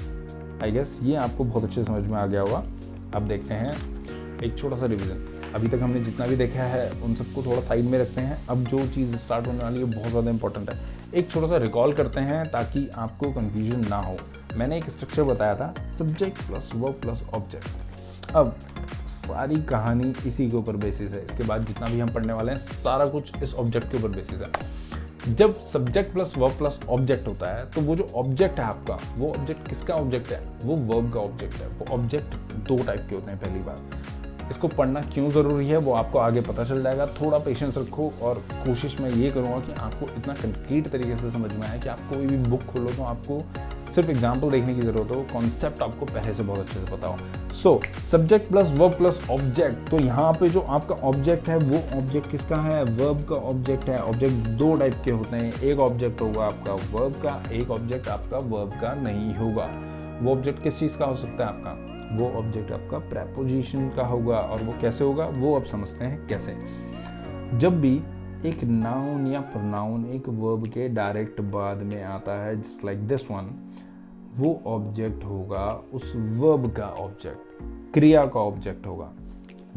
आई गेस ये आपको बहुत अच्छे समझ में आ गया होगा। अब देखते हैं एक छोटा सा रिवीजन। अभी तक हमने जितना भी देखा है उन सबको थोड़ा साइड में रखते हैं। अब जो चीज़ स्टार्ट होने वाली है बहुत ज़्यादा इंपॉर्टेंट है। एक छोटा सा रिकॉल करते हैं ताकि आपको कंफ्यूजन ना हो। मैंने एक स्ट्रक्चर बताया था, subject plus verb plus object. अब सारी कहानी इसी के ऊपर बेसिस है। इसके बाद जितना भी हम पढ़ने वाले हैं सारा कुछ इस ऑब्जेक्ट के ऊपर बेसिस है। जब subject plus verb plus object होता है तो वो जो ऑब्जेक्ट है आपका, वो ऑब्जेक्ट किसका ऑब्जेक्ट है? वो वर्ब का ऑब्जेक्ट है। वो ऑब्जेक्ट दो टाइप के होते हैं। पहली बात, इसको पढ़ना क्यों ज़रूरी है वो आपको आगे पता चल जाएगा। थोड़ा पेशेंस रखो और कोशिश मैं ये करूँगा कि आपको इतना कंक्रीट तरीके से समझ में आए कि आप कोई भी बुक खोलो तो आपको सिर्फ एग्जाम्पल देखने की जरूरत हो, कॉन्सेप्ट आपको पहले से बहुत अच्छे से पता हो। So subject plus verb plus object. तो यहाँ पे जो आपका ऑब्जेक्ट है वो ऑब्जेक्ट किसका है? वर्ब का ऑब्जेक्ट है। ऑब्जेक्ट दो टाइप के होते हैं, एक ऑब्जेक्ट होगा आपका वर्ब का, एक ऑब्जेक्ट आपका वर्ब का नहीं होगा। वो ऑब्जेक्ट किस चीज़ का हो सकता है आपका? वो ऑब्जेक्ट आपका प्रेपोजिशन का होगा। और वो कैसे होगा वो अब समझते हैं कैसे। जब भी एक नाउन या प्रोनाउन एक वर्ब के डायरेक्ट बाद में आता है, जस्ट लाइक दिस वन, वो ऑब्जेक्ट होगा उस वर्ब का ऑब्जेक्ट, क्रिया का ऑब्जेक्ट होगा।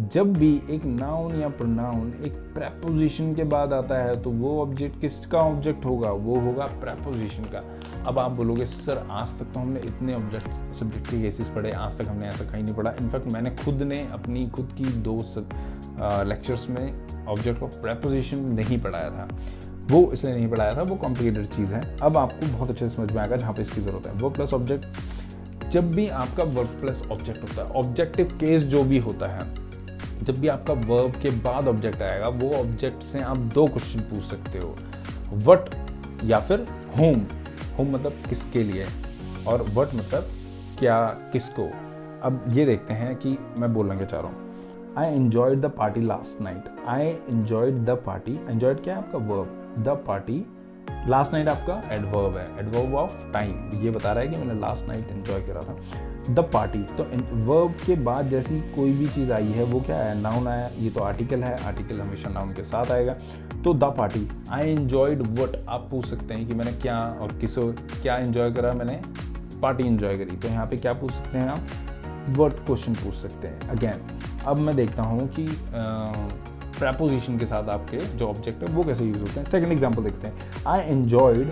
जब भी एक नाउन या प्रोनाउन एक प्रेपोजिशन के बाद आता है तो वो ऑब्जेक्ट किसका ऑब्जेक्ट होगा, वो होगा प्रेपोजिशन का। अब आप बोलोगे सर आज तक तो हमने इतने ऑब्जेक्ट सब्जेक्ट के केसेस पढ़े, आज तक हमने ऐसा कहीं नहीं पढ़ा। इनफैक्ट मैंने खुद ने अपनी खुद की 2 लेक्चर्स में ऑब्जेक्ट ऑफ प्रेपोजिशन नहीं पढ़ाया था। वो इसलिए नहीं पढ़ाया था, वो कॉम्प्लिकेटेड चीज़ है। अब आपको बहुत अच्छे से समझ में आएगा जहाँ पे इसकी ज़रूरत है। वर्ब प्लस ऑब्जेक्ट, जब भी आपका वर्ब प्लस ऑब्जेक्ट होता है, ऑब्जेक्टिव केस जो भी होता है, जब भी आपका वर्ब के बाद ऑब्जेक्ट आएगा, वो ऑब्जेक्ट से आप 2 क्वेश्चन पूछ सकते हो, व्हाट या फिर होम। होम मतलब किसके लिए, और व्हाट मतलब क्या, किसको। अब ये देखते हैं कि मैं बोलना क्या चाह रहा हूँ। I enjoyed the party last night. I enjoyed the party, enjoyed क्या है आपका verb, the party. Last night आपका एडवर्ब है, एडवर्ब ऑफ टाइम, ये बता रहा है कि मैंने लास्ट नाइट एंजॉय करा था। द पार्टी, तो वर्ब के बाद जैसी कोई भी चीज़ आई है वो क्या है, नाउन आया, ये तो आर्टिकल है, आर्टिकल हमेशा नाउन के साथ आएगा। तो the party, I enjoyed what, आप पूछ सकते हैं कि मैंने क्या और किसो क्या एंजॉय करा, मैंने पार्टी एंजॉय करी। तो यहाँ पे क्या पूछ सकते हैं आप, व्हाट क्वेश्चन पूछ सकते हैं। अगेन अब मैं देखता हूँ कि प्रेपोजिशन के साथ आपके जो ऑब्जेक्ट है वो कैसे यूज होते हैं। सेकंड एग्जांपल देखते हैं। आई एंजॉयड,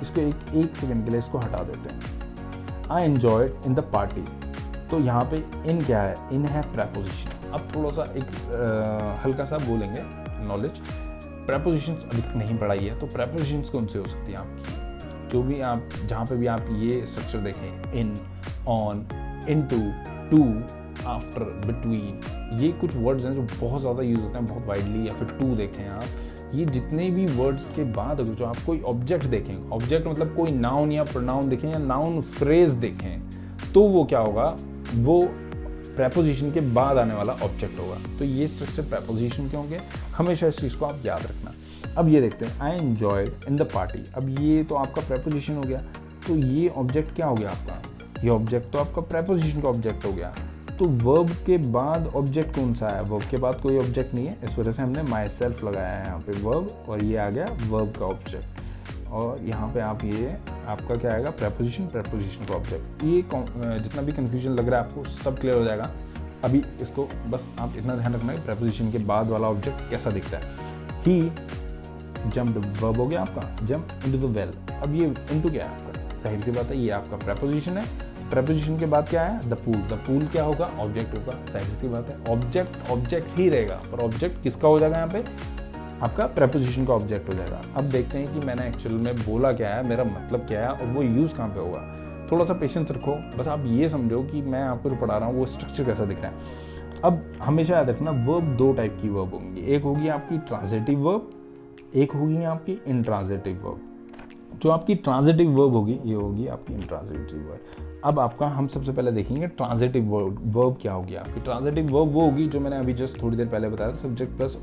इसको एक सेकंड के लिए इसको हटा देते हैं। I enjoyed in the party, तो यहाँ पे इन क्या है, इन है प्रेपोजिशन। अब थोड़ा सा एक हल्का सा बोलेंगे नॉलेज, प्रेपोजिशंस अभी तक नहीं पढ़ाई है, तो प्रेपोजिशंस कौन से हो सकती हैं आपकी, जो भी आप जहाँ पे भी आप ये स्ट्रक्चर देखें, in, on, into, to, after, between, ये कुछ वर्ड्स हैं जो बहुत ज़्यादा यूज होते हैं, बहुत वाइडली। या फिर टू देखें आप, ये जितने भी वर्ड्स के बाद अगर जो आप कोई ऑब्जेक्ट देखें, ऑब्जेक्ट मतलब कोई नाउन या प्रोनाउन देखें या नाउन फ्रेज देखें, तो वो क्या होगा, वो प्रेपोजिशन के बाद आने वाला ऑब्जेक्ट होगा। तो ये स्ट्रक्चर प्रेपोजिशन के होंगे, हमेशा इस चीज़ को आप याद रखना। अब ये देखते हैं, I enjoyed in the party. अब ये तो आपका प्रेपोजिशन हो गया, तो ये ऑब्जेक्ट क्या हो गया आपका, ये ऑब्जेक्ट तो आपका प्रेपोजिशन का ऑब्जेक्ट हो गया। तो वर्ब के बाद ऑब्जेक्ट कौन सा है, वर्ब के बाद कोई ऑब्जेक्ट नहीं है, इस वजह से हमने माई सेल्फ लगाया है यहाँ पे वर्ब, और ये आ गया वर्ब का ऑब्जेक्ट। और यहाँ पे आप ये आपका क्या आएगा, प्रेपोजिशन, प्रेपोजिशन का ऑब्जेक्ट। ये जितना भी कंफ्यूजन लग रहा है आपको सब क्लियर हो जाएगा। अभी इसको बस आप इतना ध्यान रखना है प्रेपोजिशन के बाद वाला ऑब्जेक्ट कैसा दिखता है। ही जम्प्ड, वर्ब हो गया आपका, जंप इनटू द वेल। अब ये इनटू क्या है आपका, जाहिर सी बात है ये आपका प्रेपोजिशन है। प्रेपोजिशन के बाद क्या है, द पूल। द पूल क्या होगा, ऑब्जेक्ट होगा, जाहिर सी बात है ऑब्जेक्ट ही रहेगा, पर ऑब्जेक्ट किसका हो जाएगा यहाँ पे, आपका प्रेपोजिशन का ऑब्जेक्ट हो जाएगा। अब देखते हैं कि मैंने एक्चुअल में बोला क्या है, मेरा मतलब क्या है और वो यूज़ कहाँ पे होगा। थोड़ा सा पेशेंस रखो, बस आप ये समझो कि मैं आपको जो पढ़ा रहा हूँ वो स्ट्रक्चर कैसा दिख रहा है। अब हमेशा याद रखना, वर्ब 2 टाइप की वर्ब होंगी, एक होगी आपकी ट्रांजिटिव वर्ब, एक होगी आपकी इंट्रांजिटिव वर्ब। जो आपकी ट्रांजिटिव वर्ब होगी ये होगी आपकी इंट्रांजिटिव वर्ब। अब आपका हम सबसे पहले देखेंगे ट्रांजिटिव वर्ब क्या होगी आपकी। ट्रांजिटिव वर्ब वो होगी जो मैंने अभी जस्ट थोड़ी देर पहले बताया था, सब्जेक्ट प्लस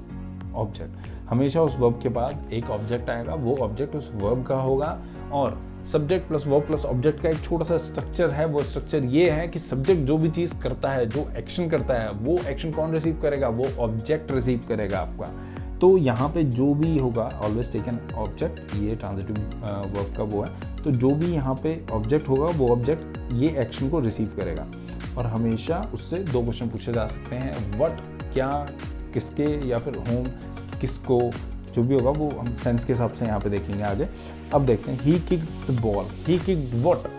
ऑब्जेक्ट। हमेशा उस वर्ब के बाद एक ऑब्जेक्ट आएगा, वो ऑब्जेक्ट उस वर्ब का होगा, और subject plus verb plus object का एक छोटा सा स्ट्रक्चर है। वो स्ट्रक्चर ये है कि सब्जेक्ट जो भी चीज़ करता है, जो एक्शन करता है, वो एक्शन कौन रिसीव करेगा, वो ऑब्जेक्ट रिसीव करेगा आपका। तो यहाँ पे जो भी होगा, ऑलवेज टेक एन ऑब्जेक्ट, ये ट्रांजिटिव वर्ब का वो है। तो जो भी यहाँ पे ऑब्जेक्ट होगा वो ऑब्जेक्ट ये एक्शन को रिसीव करेगा, और हमेशा उससे 2 क्वेश्चन पूछे जा सकते हैं, व्हाट क्या, किसके, या फिर होम किसको, जो भी होगा वो हम सेंस के हिसाब से यहाँ पे देखेंगे आगे। अब देखते हैं, he kicked the ball. He kicked what,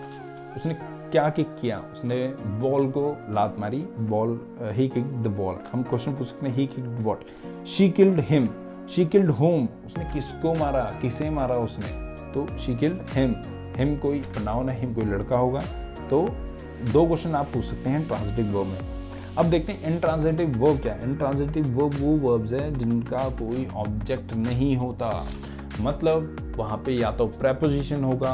उसने क्या किक किया, उसने बॉल को लात मारी, ball, he kicked the ball. हम क्वेश्चन पूछ सकते हैं, he kicked what. She killed him. She killed home, उसने किसको मारा, किसे मारा उसने, तो शी किल्ड हिम। हिम कोई प्रोनाउन है, हिम कोई लड़का होगा। तो 2 क्वेश्चन आप पूछ सकते हैं ट्रांजिटिव वर्ब में। अब देखते हैं इंट्रांजिटिव वर्ब क्या है। इंट्रांजिटिव वर्ब वो वर्ब्स है जिनका कोई ऑब्जेक्ट नहीं होता, मतलब वहाँ पे या तो प्रेपोजिशन होगा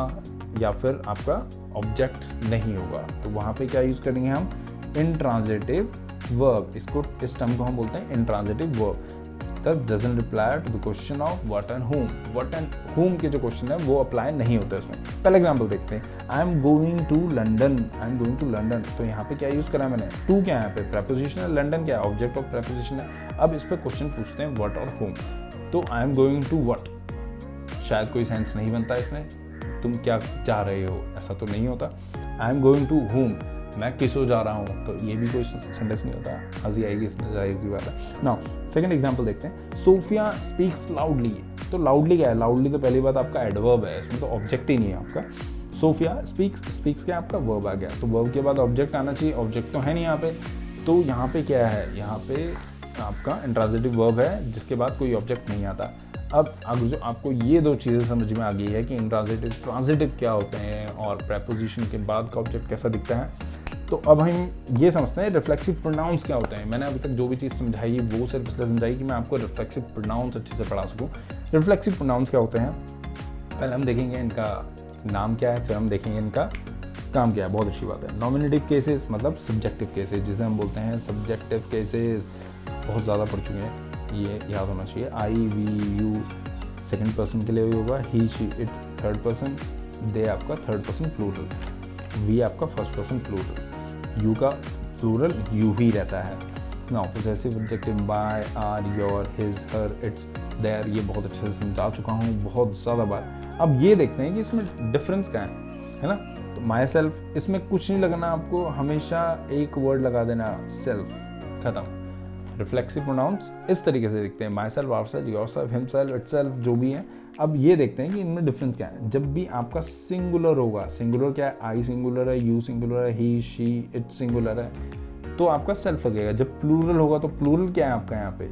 या फिर आपका ऑब्जेक्ट नहीं होगा। तो वहाँ पे क्या यूज करेंगे हम, इंट्रांजिटिव वर्ब। इसको, इस टर्म को हम बोलते हैं intransitive verb. Thus doesn't reply to the question of what and whom. What and whom के जो क्वेश्चन है वो अप्लाई नहीं होता इसमें। पहला एग्जाम्पल देखते हैं, I am going to London. I am going to London, तो यहाँ पे क्या यूज करा मैंने, टू क्या है यहाँ पे प्रेपोजिशन है, लंडन क्या है ऑब्जेक्ट ऑफ प्रेपोजिशन है। अब इस पर क्वेश्चन पूछते हैं व्हाट और whom। तो I am going to what, शायद कोई सेंस नहीं बनता इसमें, तुम क्या चाह रहे हो, ऐसा तो नहीं होता। I am going to home, मैं किसो जा रहा हूँ, तो ये भी कोई सेंटेंस नहीं होता, हंसी आएगी इसमें, जाहिर सी बात है। नाउ सेकंड एग्जांपल देखते हैं, सोफिया स्पीक्स लाउडली। तो लाउडली क्या है, लाउडली तो पहली बात आपका एडवर्ब है, इसमें तो ऑब्जेक्ट ही नहीं है आपका। सोफिया स्पीक्स क्या आपका वर्ब आ गया, तो वर्ब के बाद ऑब्जेक्ट आना चाहिए, ऑब्जेक्ट तो है नहीं यहाँ पे, तो यहाँ पे क्या है, यहाँ पे आपका इंट्रांजिटिव वर्ब है जिसके बाद कोई ऑब्जेक्ट नहीं आता। अब जो आपको ये दो चीज़ें समझ में आ गई है कि इंट्रांजिटिव ट्रांजिटिव क्या होते हैं और प्रेपोजिशन के बाद का ऑब्जेक्ट कैसा दिखता है, तो अब हम ये समझते हैं रिफ्लेक्सिव प्रोनाउंस क्या होते हैं। मैंने अभी तक जो भी चीज़ समझाई वो सिर्फ इसलिए समझाई कि मैं आपको रिफ्लेक्सिव प्रोनाउंस अच्छे से पढ़ा सकूँ। रिफ्लेक्सिव प्रोनाउंस क्या होते हैं, पहले हम देखेंगे इनका नाम क्या है, फिर हम देखेंगे इनका काम क्या है। बहुत अच्छी बात है। नॉमिनेटिव केसेस मतलब सब्जेक्टिव केसेस, जिसे हम बोलते हैं सब्जेक्टिव केसेस, बहुत ज़्यादा पढ़ चुके हैं, ये याद होना चाहिए। I we you second person के लिए होगा, he she it third person, they आपका थर्ड पर्सन प्लूरल, वी आपका फर्स्ट पर्सन प्लूरल, यू का प्लूरल यू ही रहता है। Now possessive adjective my, our, your, his, her, its, their, ये बहुत अच्छे से समझा चुका हूँ बहुत ज़्यादा बार। अब ये देखते हैं कि इसमें डिफरेंस क्या है ना। तो माई सेल्फ, इसमें कुछ नहीं लगना आपको, हमेशा एक वर्ड लगा देना, सेल्फ, खत्म। रिफ्लेक्सिव प्रोनाउंस इस तरीके से दिखते हैं, myself, ourself, yourself, himself, itself, जो भी है। अब ये देखते हैं कि इनमें डिफरेंस क्या है। जब भी आपका सिंगुलर होगा, सिंगुलर क्या है, आई सिंगुलर है, यू सिंगुलर है, ही शी इट सिंगुलर है, तो आपका सेल्फ लगेगा। जब प्लूरल होगा तो प्लूरल क्या है आपका, यहाँ पे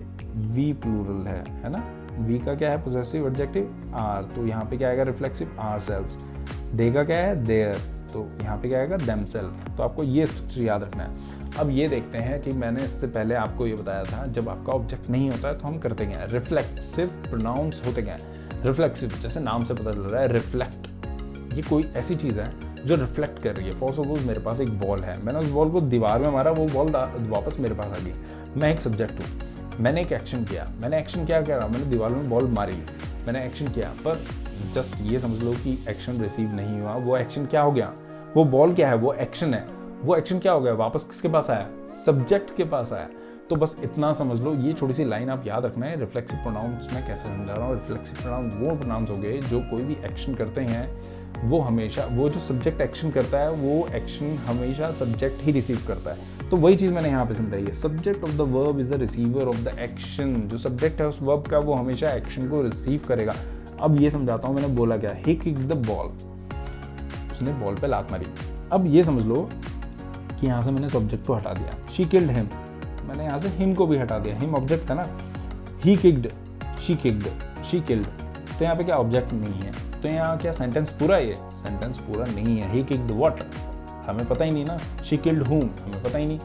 वी प्लूरल है ना। वी का क्या है पोजेसिव एडजेक्टिव आर, तो यहाँ पे क्या आएगा रिफ्लेक्सिव आर सेल्व्स। दे का क्या है देयर, तो यहाँ पे क्या आएगा देम सेल्फ। तो आपको ये स्ट्रक्चर याद रखना है। अब ये देखते हैं कि मैंने इससे पहले आपको ये बताया था, जब आपका ऑब्जेक्ट नहीं होता है तो हम करते क्या है, रिफ्लेक्सिव प्रोनाउंस होते क्या है, रिफ्लेक्सिव, जैसे नाम से पता चल रहा है रिफ्लेक्ट, ये कोई ऐसी चीज़ है जो रिफ्लेक्ट कर रही है। फॉर सपोज मेरे पास एक बॉल है, मैंने उस बॉल को दीवार में मारा, वो बॉल वापस मेरे पास आ गई, मैं एक सब्जेक्ट हूँ, मैंने एक एक्शन किया, मैंने एक्शन क्या करा, मैंने दीवार में बॉल मारी, मैंने एक्शन किया, पर जस्ट ये समझ लो कि एक्शन रिसीव नहीं हुआ। वो एक्शन क्या हो गया, वो बॉल क्या है, वो एक्शन है, वो एक्शन क्या हो गया, वापस किसके पास आया, सब्जेक्ट के पास आया। तो बस इतना समझ लो, ये छोटी सी लाइन आप याद रखना है। रिफ्लेक्सिव प्रोनाउंस में कैसे समझा रहा हूँ, रिफ्लेक्सिव प्रोनाउंस वो प्रोनाउंस हो गए जो कोई भी एक्शन करते हैं, वो हमेशा, वो जो सब्जेक्ट एक्शन करता है वो एक्शन हमेशा सब्जेक्ट ही रिसीव करता है। तो वही चीज़ मैंने यहाँ पे समझाई है, subject of the verb is the receiver of the action. जो सब्जेक्ट है उस वर्ब का, वो हमेशा एक्शन को रिसीव करेगा। अब ये समझाता हूँ, मैंने बोला क्या, ही किक्ड द बॉल, उसने बॉल पे लात मारी। अब ये समझ लो कि यहाँ से मैंने सब्जेक्ट को हटा दिया, शी किल्ड हिम, मैंने यहाँ से हिम को भी हटा दिया, हिम ऑब्जेक्ट था ना, he kicked, she kicked, she killed, तो यहाँ पे क्या ऑब्जेक्ट नहीं है, तो यहाँ क्या सेंटेंस पूरा है, ये सेंटेंस पूरा नहीं है। ही किक्ड व्हाट, हमें पता ही नहीं ना, शी किल्ड हूम, हमें पता ही नहीं,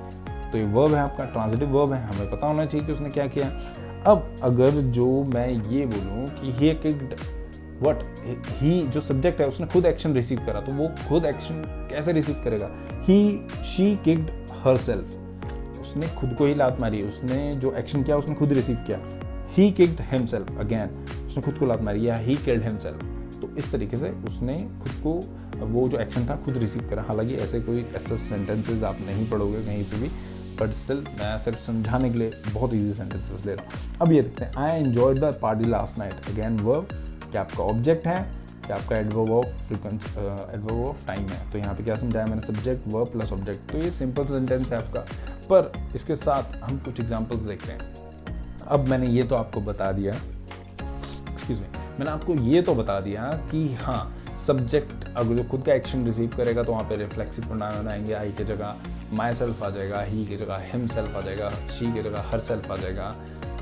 तो ये वर्ब है आपका, ट्रांजिटिव वर्ब है, हमें पता होना चाहिए कि उसने क्या किया। अब अगर जो मैं ये बोलूँ कि ही किक्ड व्हाट, ही जो सब्जेक्ट है उसने खुद एक्शन रिसीव करा, तो वो खुद एक्शन कैसे रिसीव करेगा, ही शी किक्ड हरसेल्फ, उसने खुद को ही लात मारी, उसने जो एक्शन किया उसने खुद रिसीव किया। ही किक्ड हिमसेल्फ, अगेन उसने खुद को लात मारी, या ही किल्ड हिमसेल्फ, तो इस तरीके से उसने खुद को, वो जो एक्शन था खुद रिसीव करा। हालांकि ऐसे कोई ऐसे सेंटेंसेस आप नहीं पढ़ोगे कहीं पे भी, बट स्टिल मैं सिर्फ समझाने के लिए बहुत ईजी सेंटेंसेस ले रहा हूँ। अब ये देखते हैं, I enjoyed the party last night, again verb, क्या आपका ऑब्जेक्ट है, क्या आपका adverb of frequency, adverb of time है। तो यहाँ पे क्या समझाया मैंने, सब्जेक्ट वर्ब प्लस ऑब्जेक्ट, तो ये सिंपल सेंटेंस है आपका। पर इसके साथ हम कुछ एग्जांपल्स देखते हैं। अब मैंने ये तो आपको बता दिया, एक्सक्यूज मी, मैंने आपको ये तो बता दिया कि हाँ, सब्जेक्ट अगर जो खुद का एक्शन रिसीव करेगा तो वहाँ पे रिफ्लेक्सिव प्रोनाउन आएंगे, आई की जगह माई सेल्फ आ जाएगा, ही की जगह हिम सेल्फ आ जाएगा, शी की जगह हर सेल्फ आ जाएगा,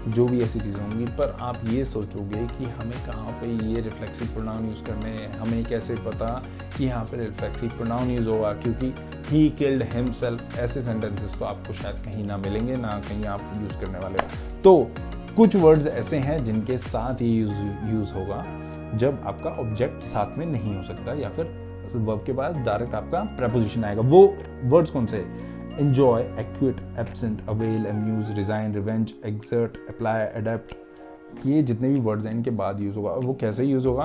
जो भी ऐसी चीज़ें होंगी। पर आप ये सोचोगे कि हमें कहाँ पे ये रिफ्लेक्सिव प्रोनाउन यूज़ करने हैं, हमें कैसे पता कि यहाँ पे रिफ्लेक्सिव प्रोनाउन यूज़ होगा, क्योंकि ही किल्ड हिमसेल्फ, ऐसे सेंटेंसेस तो आपको शायद कहीं ना मिलेंगे, ना कहीं आप यूज़ करने वाले हो। तो कुछ वर्ड्स ऐसे हैं जिनके साथ ही यूज़ होगा जब आपका ऑब्जेक्ट साथ में नहीं हो सकता, या फिर वर्ब के बाद डायरेक्ट आपका प्रेपोजिशन आएगा। वो वर्ड्स कौन से, enjoy, acquit, absent, avail, amuse, resign, revenge, exert, apply, adapt, ये जितने भी वर्ड्स हैं इनके बाद यूज़ होगा। वो कैसे यूज़ होगा,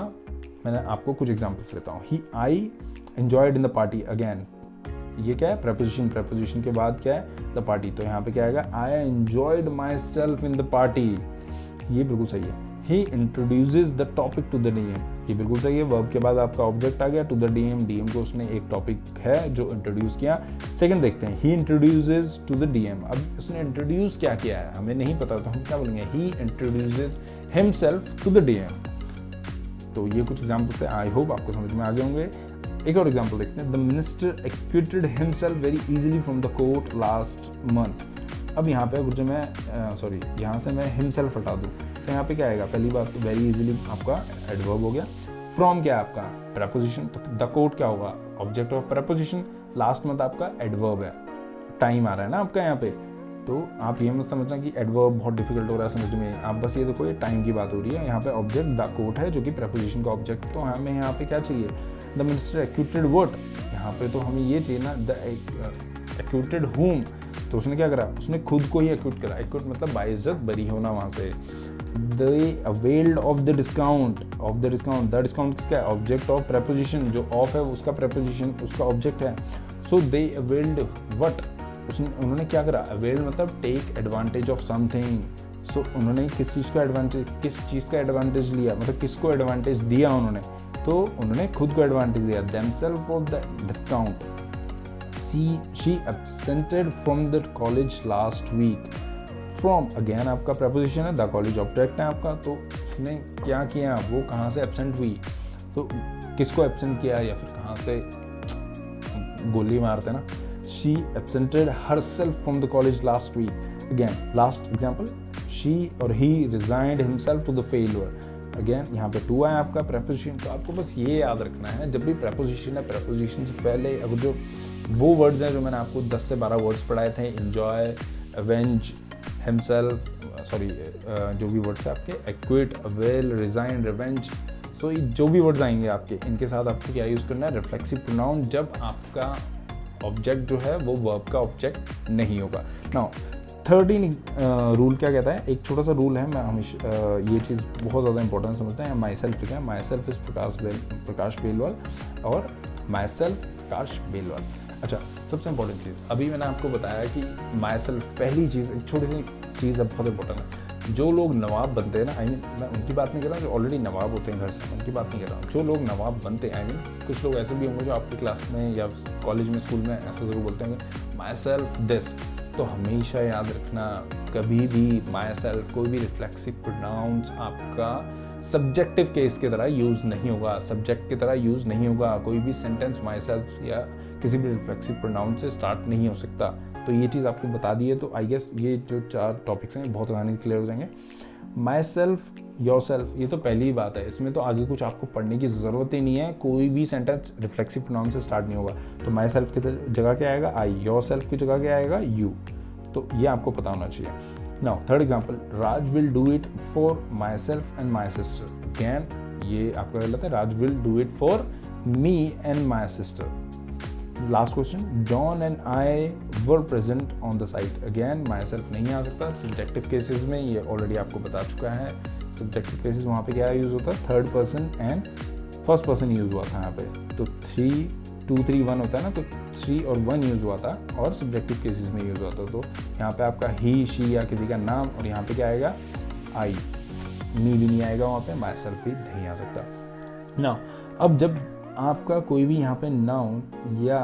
मैंने आपको कुछ एग्जांपल्स लेता हूँ। I enjoyed in the party, again ये क्या है, preposition, preposition के बाद क्या है, the party, तो यहाँ पे क्या आएगा, I enjoyed myself in the party, ये बिल्कुल सही है। He introduces the topic to the DM, ये बिल्कुल सही है, वर्ब के बाद आपका ऑब्जेक्ट आ गया टू द डीएम, डीएम को उसने एक टॉपिक है जो इंट्रोड्यूस किया। सेकंड देखते हैं, ही इंट्रोड्यूसेस टू द डीएम, अब उसने इंट्रोड्यूस क्या किया है हमें नहीं पता, तो हम क्या बोलेंगे, he introduces himself to the DM. तो ये कुछ एग्जाम्पल्स है, आई होप आपको समझ में आ गए होंगे। एक और एग्जाम्पल देखते हैं, the minister acquitted himself very easily from the court last month. अब यहाँ पे अगर जो मैं यहाँ से मैं हिमसेल्फ हटा दूँ तो यहाँ पे क्या आएगा, पहली बात तो वेरी इजीली आपका एडवर्ब हो गया, फ्रॉम क्या है आपका प्रेपोजिशन, तो द कोर्ट क्या होगा object of preposition, last month आपका एडवर्ब है, टाइम आ रहा है ना आपका यहाँ पे, तो आप ये मत समझना कि एडवर्ब बहुत डिफिकल्ट हो रहा है समझ में, आप बस ये देखो ये टाइम की बात हो रही है, यहाँ पे ऑब्जेक्ट द कोर्ट है जो कि प्रेपोजिशन का ऑब्जेक्ट, तो हमें यहाँ पे क्या चाहिए, द मिनिस्टर एक्यूटेड व्हाट, यहाँ पे तो हमें ये चाहिए ना द एक्यूटेड होम, तो उसने क्या करा, उसने खुद को ही एक्यूट करा, एक्यूट मतलब बाइज्जत बरी होना वहाँ से। They availed of the discount, the discount किसका है, ऑब्जेक्ट ऑफ प्रेपोजिशन, जो ऑफ है उसका प्रेपोजिशन उसका ऑब्जेक्ट है, सो दे अवेल्ड व्हाट, उन्होंने क्या करा, अवेल मतलब टेक एडवांटेज ऑफ समथिंग, सो उन्होंने किस चीज़ का एडवांटेज लिया, मतलब किसको एडवांटेज दिया उन्होंने, तो उन्होंने खुद को एडवांटेज दिया, themselves of the discount. She absented from the college last week, from again आपका प्रपोजिशन है, द कॉलेज ऑब्जेक्ट है आपका, तो उसने क्या किया, वो कहाँ से एब्सेंट हुई, तो किसको एब्सेंट किया या फिर कहाँ से गोली मारते ना, she absented herself from the college last week, again last example, she और he resigned himself to the failure, again यहाँ पे टू है आपका प्रेपोजिशन, तो आपको बस ये याद रखना है जब भी प्रेपोजिशन है, प्रेपोजिशन से पहले अगर जो वो वर्ड्स हैं जो मैंने आपको 10 से 12 वर्ड्स पढ़ाए थे, एंजॉय, अवेंज, हिमसेल्फ, जो भी वर्ड्स है आपके, एक्विट, अवेल, रिजाइन, रिवेंज, तो जो भी वर्ड्स आएंगे आपके, इनके साथ आपको क्या यूज़ करना है, रिफ्लेक्सिव प्रोनाउन, जब आपका ऑब्जेक्ट जो है वो वर्ब का ऑब्जेक्ट नहीं होगा। नाउ 13 रूल क्या कहता है, एक छोटा सा रूल है, मैं हमेशा ये चीज़ बहुत ज़्यादा इंपॉर्टेंट समझता है, माई सेल्फ क्या है, माई सेल्फ इज प्रकाश बेलवाल और माई सेल्फ प्रकाश बेलवाल। अच्छा, सबसे इंपॉर्टेंट चीज़ अभी मैंने आपको बताया कि माई सेल्फ, पहली चीज़, एक छोटी सी चीज़ अब बहुत इंपॉर्टेंट है, जो लोग नवाब बनते हैं ना, आई मीन मैं उनकी बात नहीं कर रहा हूँ जो ऑलरेडी नवाब होते हैं घर से, उनकी बात नहीं कर रहा हूँ, जो लोग नवाब बनते हैं, आई मीन कुछ लोग ऐसे भी होंगे जो आपकी क्लास में या कॉलेज में स्कूल में ऐसा ज़रूर बोलते हैं माई सेल्फ दिस, तो हमेशा याद रखना कभी भी माई सेल्फ कोई भी रिफ्लेक्सिव प्रोनाउंस आपका सब्जेक्टिव केस की तरह यूज़ नहीं होगा, सब्जेक्ट की तरह यूज़ नहीं होगा, कोई भी सेंटेंस माई सेल्फ या किसी भी रिफ्लेक्सिव प्रोनाउन से स्टार्ट नहीं हो सकता, तो ये चीज़ आपको बता दी है, तो आई गेस ये जो 4 टॉपिक्स हैं बहुत आसानी से क्लियर हो जाएंगे। माई सेल्फ, योर सेल्फ, ये तो पहली ही बात है, इसमें तो आगे कुछ आपको पढ़ने की ज़रूरत ही नहीं है, कोई भी सेंटेंस रिफ्लेक्सिव प्रोनाउन से स्टार्ट नहीं होगा, तो माई सेल्फ की जगह क्या आएगा, आई, योर सेल्फ की जगह क्या आएगा, यू, तो ये आपको पता होना चाहिए। Now third example, Raj will do it for myself and my sister, again ये आपका गलत है, Raj will do it for me and my sister. Last question, John and I were present on the site, again myself नहीं आ सकता, subjective cases में ये already आपको बता चुका है, सब्जेक्टिव केसेस वहाँ पे क्या यूज़ होता है, third person and first person use हुआ था यहाँ पे, तो 3, 2, 3, 1 होता है ना, तो 3 और 1 यूज़ हुआ था और सब्जेक्टिव केसेस में यूज़ हुआ था, तो यहाँ पे आपका ही, शी या किसी का नाम, और यहाँ पे क्या आएगा, आई, मी भी नहीं आएगा वहाँ पे, माई सेल्फ भी नहीं आ सकता। ना अब जब आपका कोई भी यहाँ पे नाउन या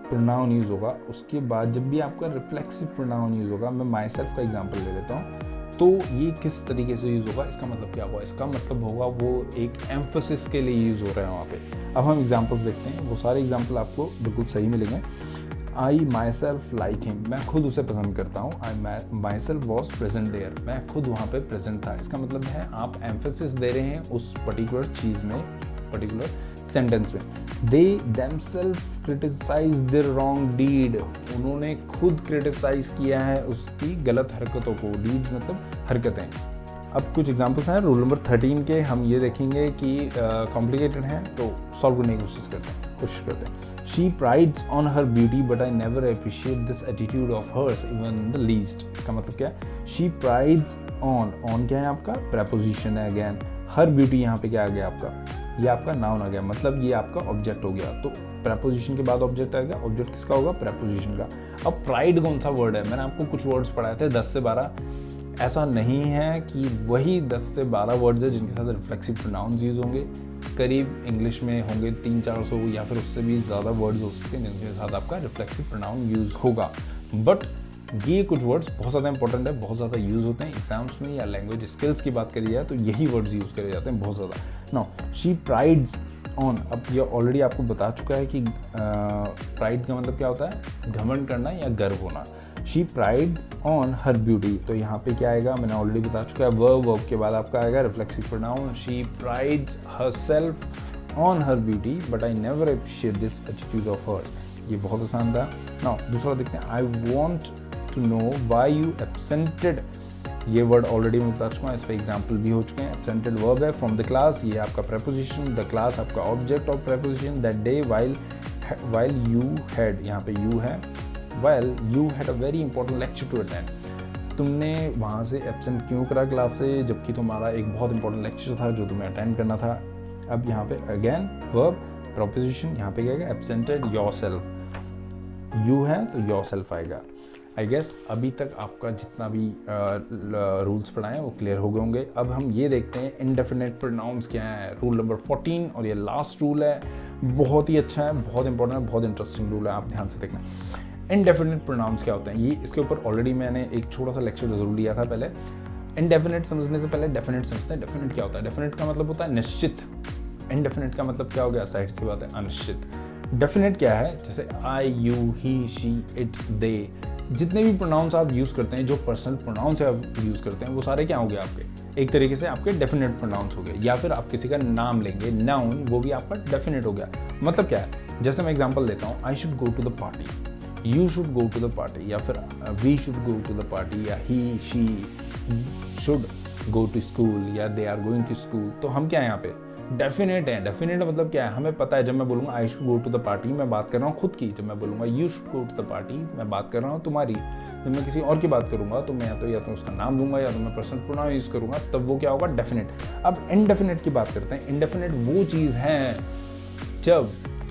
प्रोनाउन यूज़ होगा, उसके बाद जब भी आपका रिफ्लेक्सिव प्रोनाउन यूज़ होगा, मैं माई सेल्फ का एग्जाम्पल ले लेता हूँ, तो ये किस तरीके से यूज़ होगा, इसका मतलब क्या होगा, इसका मतलब होगा वो एक एम्फोसिस के लिए यूज़ हो रहा है वहाँ पे। अब हम एग्जाम्पल्स देखते हैं, वो सारे एग्जाम्पल आपको बिल्कुल सही मिलेंगे। I myself like him, मैं खुद उसे पसंद करता हूँ, I myself was present there, मैं खुद वहाँ पे प्रेजेंट था, इसका मतलब है आप एम्फोसिस दे रहे हैं उस पर्टिकुलर चीज़ में, पर्टिकुलर सेंटेंस में। They themselves criticise their wrong deed, उन्होंने खुद क्रिटिसाइज किया है उसकी गलत हरकतों को, डीड मतलब हरकतें। अब कुछ एग्जांपल्स हैं रूल नंबर 13 के, हम ये देखेंगे कि कॉम्प्लिकेटेड हैं तो सॉल्व करने की कोशिश करते हैं। She prides on her beauty but I never appreciate this attitude of hers even the least, इसका मतलब क्या है, शी प्राइड्स ऑन क्या है आपका प्रेपोजिशन है, अगेन हर ब्यूटी यहाँ पे क्या आ गया आपका, ये आपका नाउन आ गया, मतलब ये आपका ऑब्जेक्ट हो गया, तो प्रेपोजिशन के बाद ऑब्जेक्ट आ गया, ऑब्जेक्ट किसका होगा, प्रेपोजिशन का। अब प्राइड कौन सा वर्ड है, मैंने आपको कुछ वर्ड्स पढ़ाए थे 10 से 12, ऐसा नहीं है कि वही 10 से 12 वर्ड्स है जिनके साथ रिफ्लेक्सिव प्रोनाउंस यूज होंगे। करीब इंग्लिश में होंगे 300-400 या फिर उससे भी ज़्यादा वर्ड्स हो सकते हैं जिनके साथ आपका रिफ्लेक्सिव प्रोनाउन यूज होगा। बट ये कुछ वर्ड्स बहुत ज़्यादा इंपॉर्टेंट है, बहुत ज़्यादा यूज़ होते हैं एग्जाम्स में, या लैंग्वेज स्किल्स की बात करी जाए तो यही वर्ड्स यूज़ करे जाते हैं बहुत ज़्यादा। नाउ शी प्राइड्स ऑन, अब ये ऑलरेडी आपको बता चुका है कि प्राइड का मतलब क्या होता है, घमंड करना या गर्व होना। She pride on her beauty, तो यहाँ पे क्या आएगा, मैंने ऑलरेडी बता चुका है, वर्ब के बाद आपका आएगा reflexive pronoun. She prides herself on her beauty but I never appreciate this attitude of hers. ये बहुत आसान था। नाउ दूसरा देखते हैं, I want to know why you absented. ये वर्ड ऑलरेडी मैं बता चुका हूँ, इस पर एग्जाम्पल भी हो चुके हैं। एब्सेंटेड वर्ब है फ्रॉम द क्लास, ये आपका प्रेपोजिशन, द क्लास आपका object of preposition, that day while you had, यहाँ पे यू है, while you had a very important lecture to attend. तुमने वहाँ से एब्सेंट क्यों करा क्लास से, जबकि तुम्हारा एक बहुत इंपॉर्टेंट लेक्चर था जो तुम्हें अटेंड करना था। अब यहाँ पे अगेन वर्ब प्रोपोजिशन, यहाँ पे क्या आएगा, एब्सेंटेड योरसेल्फ, यू है तो योरसेल्फ आएगा। आई गेस अभी तक आपका जितना भी रूल्स पढ़ाए हैं वो क्लियर हो गए होंगे। अब हम ये देखते हैं इंडेफिनिट प्रोनाउंस क्या है, रूल नंबर 14, और ये लास्ट रूल है, बहुत ही अच्छा है, बहुत इंपॉर्टेंट है, बहुत इंटरेस्टिंग रूल है, आप ध्यान से देखना। इंडेफिनिट प्रोनाउंस क्या होते हैं, ये इसके ऊपर ऑलरेडी मैंने एक छोटा सा लेक्चर जरूर लिया था पहले। इंडेफिनिट समझने से पहले डेफिनेट समझते हैं। डेफिनेट क्या होता है, डेफिनेट का मतलब होता है निश्चित, इंडेफिनिट का मतलब क्या हो गया, साइड की बात है, अनिश्चित। डेफिनेट क्या है, जैसे आई, यू, ही, शी, इट, दे, जितने भी प्रोनाउंस आप यूज़ करते हैं, जो पर्सनल प्रोनाउंस आप यूज़ करते हैं, वो सारे क्या हो गए आपके, एक तरीके से आपके डेफिनेट प्रोनाउंस हो गए। या फिर आप किसी का नाम लेंगे, नाउन, वो भी आपका डेफिनेट हो गया। मतलब क्या है, जैसे मैं एग्जांपल देता हूँ, I should go to the party, you should go to the party, या फिर we should go to the party, या he, she should go to school, या they are going to school. तो हम क्या है यहाँ पे डेफिनेट है। डेफिनेट मतलब क्या है, हमें पता है, जब मैं बोलूँगा I should go to the party, मैं बात कर रहा हूँ खुद की। जब मैं बोलूँगा you should go to the party, मैं बात कर रहा हूँ तुम्हारी। जब मैं किसी और की बात करूँगा तो मैं या तो उसका नाम लूँगा, या तो मैं पर्सनल प्रोनाउन यूज़ करूँगा, तब वो क्या होगा, डेफिनेट। अब इनडेफिनेट की बात करते हैं। इनडेफिनेट वो चीज़ है जब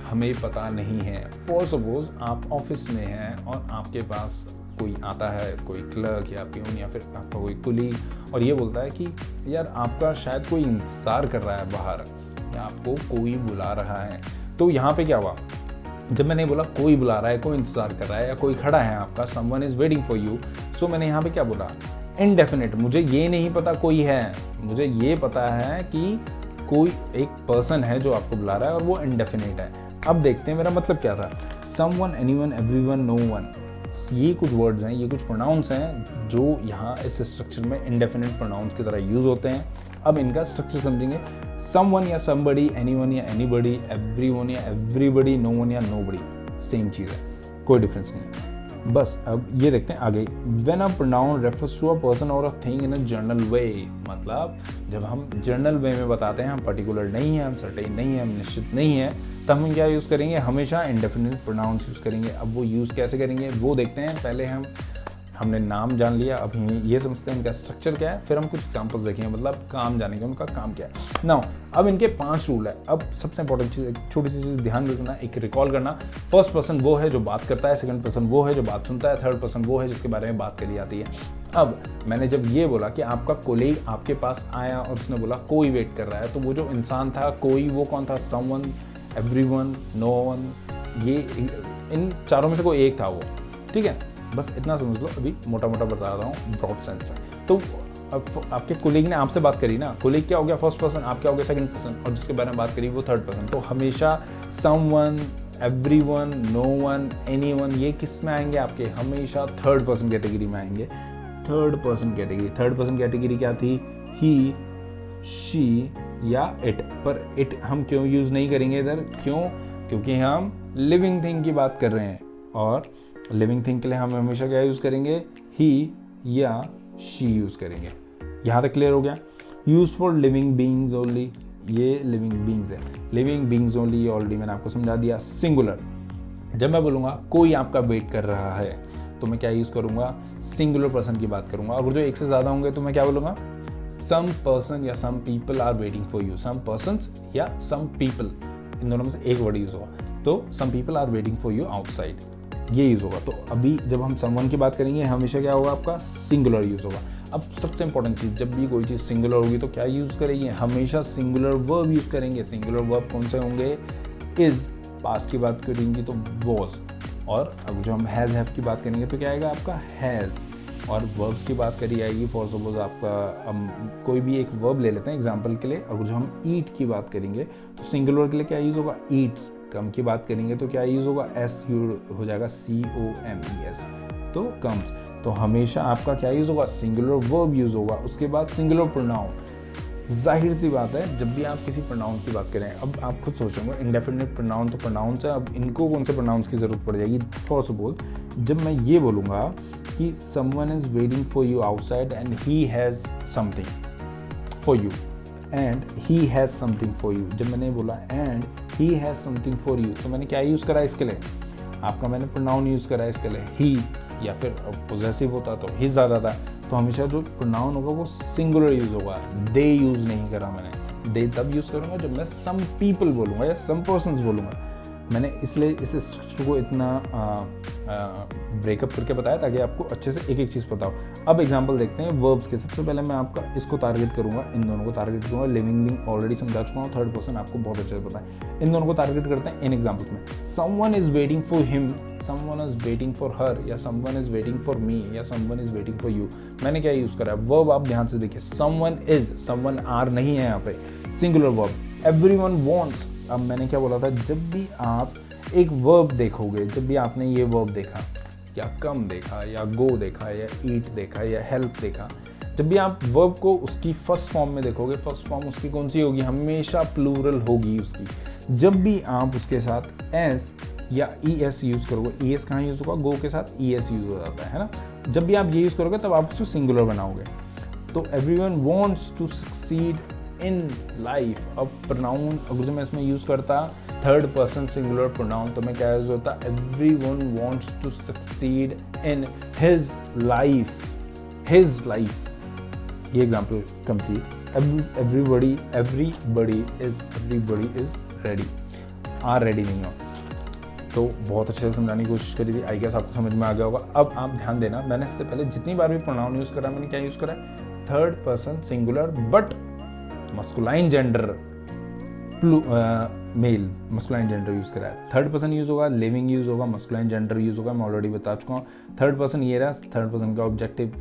हमें पता नहीं है। फॉर सपोज आप ऑफिस में हैं और आपके पास कोई आता है, कोई क्लर्क या प्यून या फिर आपका कोई कुलीग, और ये बोलता है कि यार आपका शायद कोई इंतज़ार कर रहा है बाहर, या आपको कोई बुला रहा है। तो यहाँ पे क्या हुआ, जब मैंने बोला कोई बुला रहा है, कोई इंतज़ार कर रहा है, या कोई खड़ा है आपका, someone is waiting for you, so मैंने यहाँ पे क्या बोला, इनडेफिनेट। मुझे ये नहीं पता कोई है, मुझे ये पता है कि कोई एक पर्सन है जो आपको बुला रहा है, और वो इनडेफिनेट है। अब देखते हैं मेरा मतलब क्या था, someone, anyone, everyone, no one, ये कुछ वर्ड्स हैं, ये कुछ प्रोनाउंस हैं जो यहाँ इस स्ट्रक्चर में इंडेफिनिट प्रोनाउंस की तरह यूज होते हैं। अब इनका स्ट्रक्चर समझेंगे। समवन या समबडी, एनीवन या एनीबडी, एवरीवन या एवरीबडी, नो वन या नोबडी, सेम चीज़ है, कोई डिफरेंस नहीं है। बस अब ये देखते हैं आगे। When a pronoun refers to a person और a thing in a general वे, मतलब जब हम जनरल वे में बताते हैं, हम पर्टिकुलर नहीं है, हम सर्टेन नहीं है, हम निश्चित नहीं है, तब हम क्या यूज़ करेंगे, हमेशा इंडेफिनिट प्रोनाउंस यूज़ करेंगे। अब वो यूज़ कैसे करेंगे वो देखते हैं। पहले हमने नाम जान लिया, अब ये समझते हैं इनका स्ट्रक्चर क्या है, फिर हम कुछ एग्जांपल्स देखेंगे, मतलब काम जानेंगे उनका काम क्या है। नाउ अब इनके 5 रूल है। अब सबसे इंपॉर्टेंट चीज़, छोटी सी चीज़ ध्यान रखना, एक रिकॉल करना। फर्स्ट पर्सन वो है जो बात करता है, सेकंड पर्सन वो है जो बात सुनता है, थर्ड पर्सन वो है जिसके बारे में बात करी जाती है। अब मैंने जब ये बोला कि आपका कोलीग आपके पास आया और उसने बोला कोई वेट कर रहा है, तो वो जो इंसान था कोई, वो कौन था, समवन, एवरीवन, नो वन, ये इन चारों में से कोई एक था वो, ठीक है। बस इतना समझ लो, अभी मोटा मोटा बता रहा हूँ ब्रॉड सेंस में। तो अब आपके कोलीग ने आपसे बात करी ना, कोलीग क्या हो गया, फर्स्ट पर्सन, आप क्या हो गया, सेकंड पर्सन, और जिसके बारे में बात करी वो थर्ड पर्सन। तो हमेशा someone, everyone, no one, anyone, ये किस में आएंगे आपके, हमेशा थर्ड पर्सन कैटेगरी में आएंगे। Third person category, third person category क्या थी, ही, शी या इट। पर इट हम क्यों यूज़ नहीं करेंगे इधर, क्यों, क्योंकि हम लिविंग थिंग की बात कर रहे हैं, और लिविंग थिंग के लिए हम हमेशा क्या यूज़ करेंगे, ही या शी यूज़ करेंगे। यहाँ तक क्लियर हो गया। Use for living beings only, ये लिविंग बीइंग्स है, लिविंग बीइंग्स ओनली, ये ऑलरेडी मैंने आपको समझा दिया। सिंगुलर, जब मैं बोलूँगा कोई आपका वेट कर रहा है, तो मैं क्या यूज़ करूँगा, सिंगुलर पर्सन की बात करूँगा। अगर जो एक से ज़्यादा होंगे तो मैं क्या बोलूँगा, सम पर्सन या some people are waiting for you, some persons या सम पीपल, इन दोनों में से एक वर्ड यूज़ होगा। तो some people are waiting for you outside, ये यूज़ होगा। तो अभी जब हम समवन की बात करेंगे, हमेशा क्या होगा आपका, सिंगुलर यूज़ होगा। अब सबसे इंपॉर्टेंट चीज़, जब भी कोई चीज़ सिंगुलर होगी तो क्या यूज़ करेंगे, हमेशा सिंगुलर वर्ब यूज़ करेंगे। सिंगुलर वर्ब कौन से होंगे, इज़, पास्ट की बात करेंगे तो वॉज, और अब जो हम हैज़ हैव की बात करेंगे तो क्या आएगा आपका हैज़। और वर्ब्स की बात करी जाएगी, फॉर सपोज आपका हम कोई भी एक वर्ब ले लेते हैं एग्जांपल के लिए, अगर जो हम ईट की बात करेंगे तो सिंगुलर के लिए क्या यूज़ होगा, ईट्स। कम की बात करेंगे तो क्या यूज़ होगा, एस हो जाएगा, COMES, तो कम्स। तो हमेशा आपका क्या यूज़ होगा, सिंगुलर वर्ब यूज़ होगा। उसके बाद सिंगुलर प्रोनाउन, जाहिर सी बात है जब भी आप किसी प्रोनाउन की बात करें, अब आप खुद सोचोगे इंडेफिनिट प्रोनाउन तो प्रोनाउंस है, अब इनको कौन से प्रोनाउंस की ज़रूरत पड़ जाएगी। फॉर सपोज जब मैं ये बोलूँगा कि someone is waiting for you outside and he has something for you, and he has something for you, जब मैंने बोला and he has something for you, तो मैंने क्या यूज़ करा इसके लिए, आपका मैंने प्रोनाउन यूज़ करा इसके लिए ही, या फिर पोजेसिव होता तो ही ज़्यादा था, तो हमेशा जो प्रोनाउन होगा वो सिंगुलर यूज़ होगा। दे यूज़ नहीं करा मैंने, दे तब यूज़ करूँगा जब मैं सम पीपल बोलूँगा या सम पर्सन्स बोलूँगा। मैंने इसलिए इस स्ट्रक्चर को इतना ब्रेकअप करके बताया ताकि आपको अच्छे से एक एक चीज़ पता हो। अब एग्जांपल देखते हैं वर्ब्स के। सबसे पहले मैं आपका इसको टारगेट करूँगा, इन दोनों को टारगेट करूँगा। लिविंग बीइंग ऑलरेडी समझा चुका हूँ, थर्ड पर्सन आपको बहुत अच्छे से पता है। इन दोनों को टारगेट करते हैं इन एग्जाम्पल्स में। Someone is waiting for him, someone is waiting for her, या someone is waiting for me, या someone is waiting for you। मैंने क्या यूज करा है, वर्ब आप ध्यान से देखिए, someone is, someone are नहीं है यहाँ पे, सिंगुलर वर्ब। everyone wants, अब मैंने क्या बोला था, जब भी आप एक वर्ब देखोगे, जब भी आपने ये वर्ब देखा या कम देखा या गो देखा या ईट देखा या हेल्प देखा, जब भी आप वर्ब को उसकी फर्स्ट फॉर्म में देखोगे, फर्स्ट फॉर्म उसकी कौन सी होगी, हमेशा प्लूरल होगी उसकी। जब भी आप उसके साथ एस या ES यूज़ करोगे, ES कहाँ यूज़ होगा, गो के साथ ES यूज़ हो जाता है ना। जब भी आप ये यूज़ करोगे तब आप उसको सिंगुलर बनाओगे। तो everyone wants to succeed in life. अब प्रोनाउन अगर मैं इसमें यूज़ करता थर्ड पर्सन सिंगुलर प्रोनाउन, तो मैं क्या यूज़ होता, everyone wants to succeed in his life, his life. ये example complete. Everybody is ready, are ready नहीं हो। तो बहुत अच्छे से समझाने की कोशिश करी थी, आई गेस आपको समझ में आ गया होगा। अब आप ध्यान देना, मैंने इससे पहले जितनी बार भी प्रोनाउन यूज़ करा, मैंने क्या यूज़ करा, third person singular but masculine gender male, masculine gender use करा है। थर्ड पर्सन यूज़ होगा, लिविंग यूज़ होगा, मस्कुलाइन जेंडर यूज़ होगा, मैं ऑलरेडी बता चुका हूँ। थर्ड पर्सन ये रहा, थर्ड पर्सन का ऑब्जेक्टिव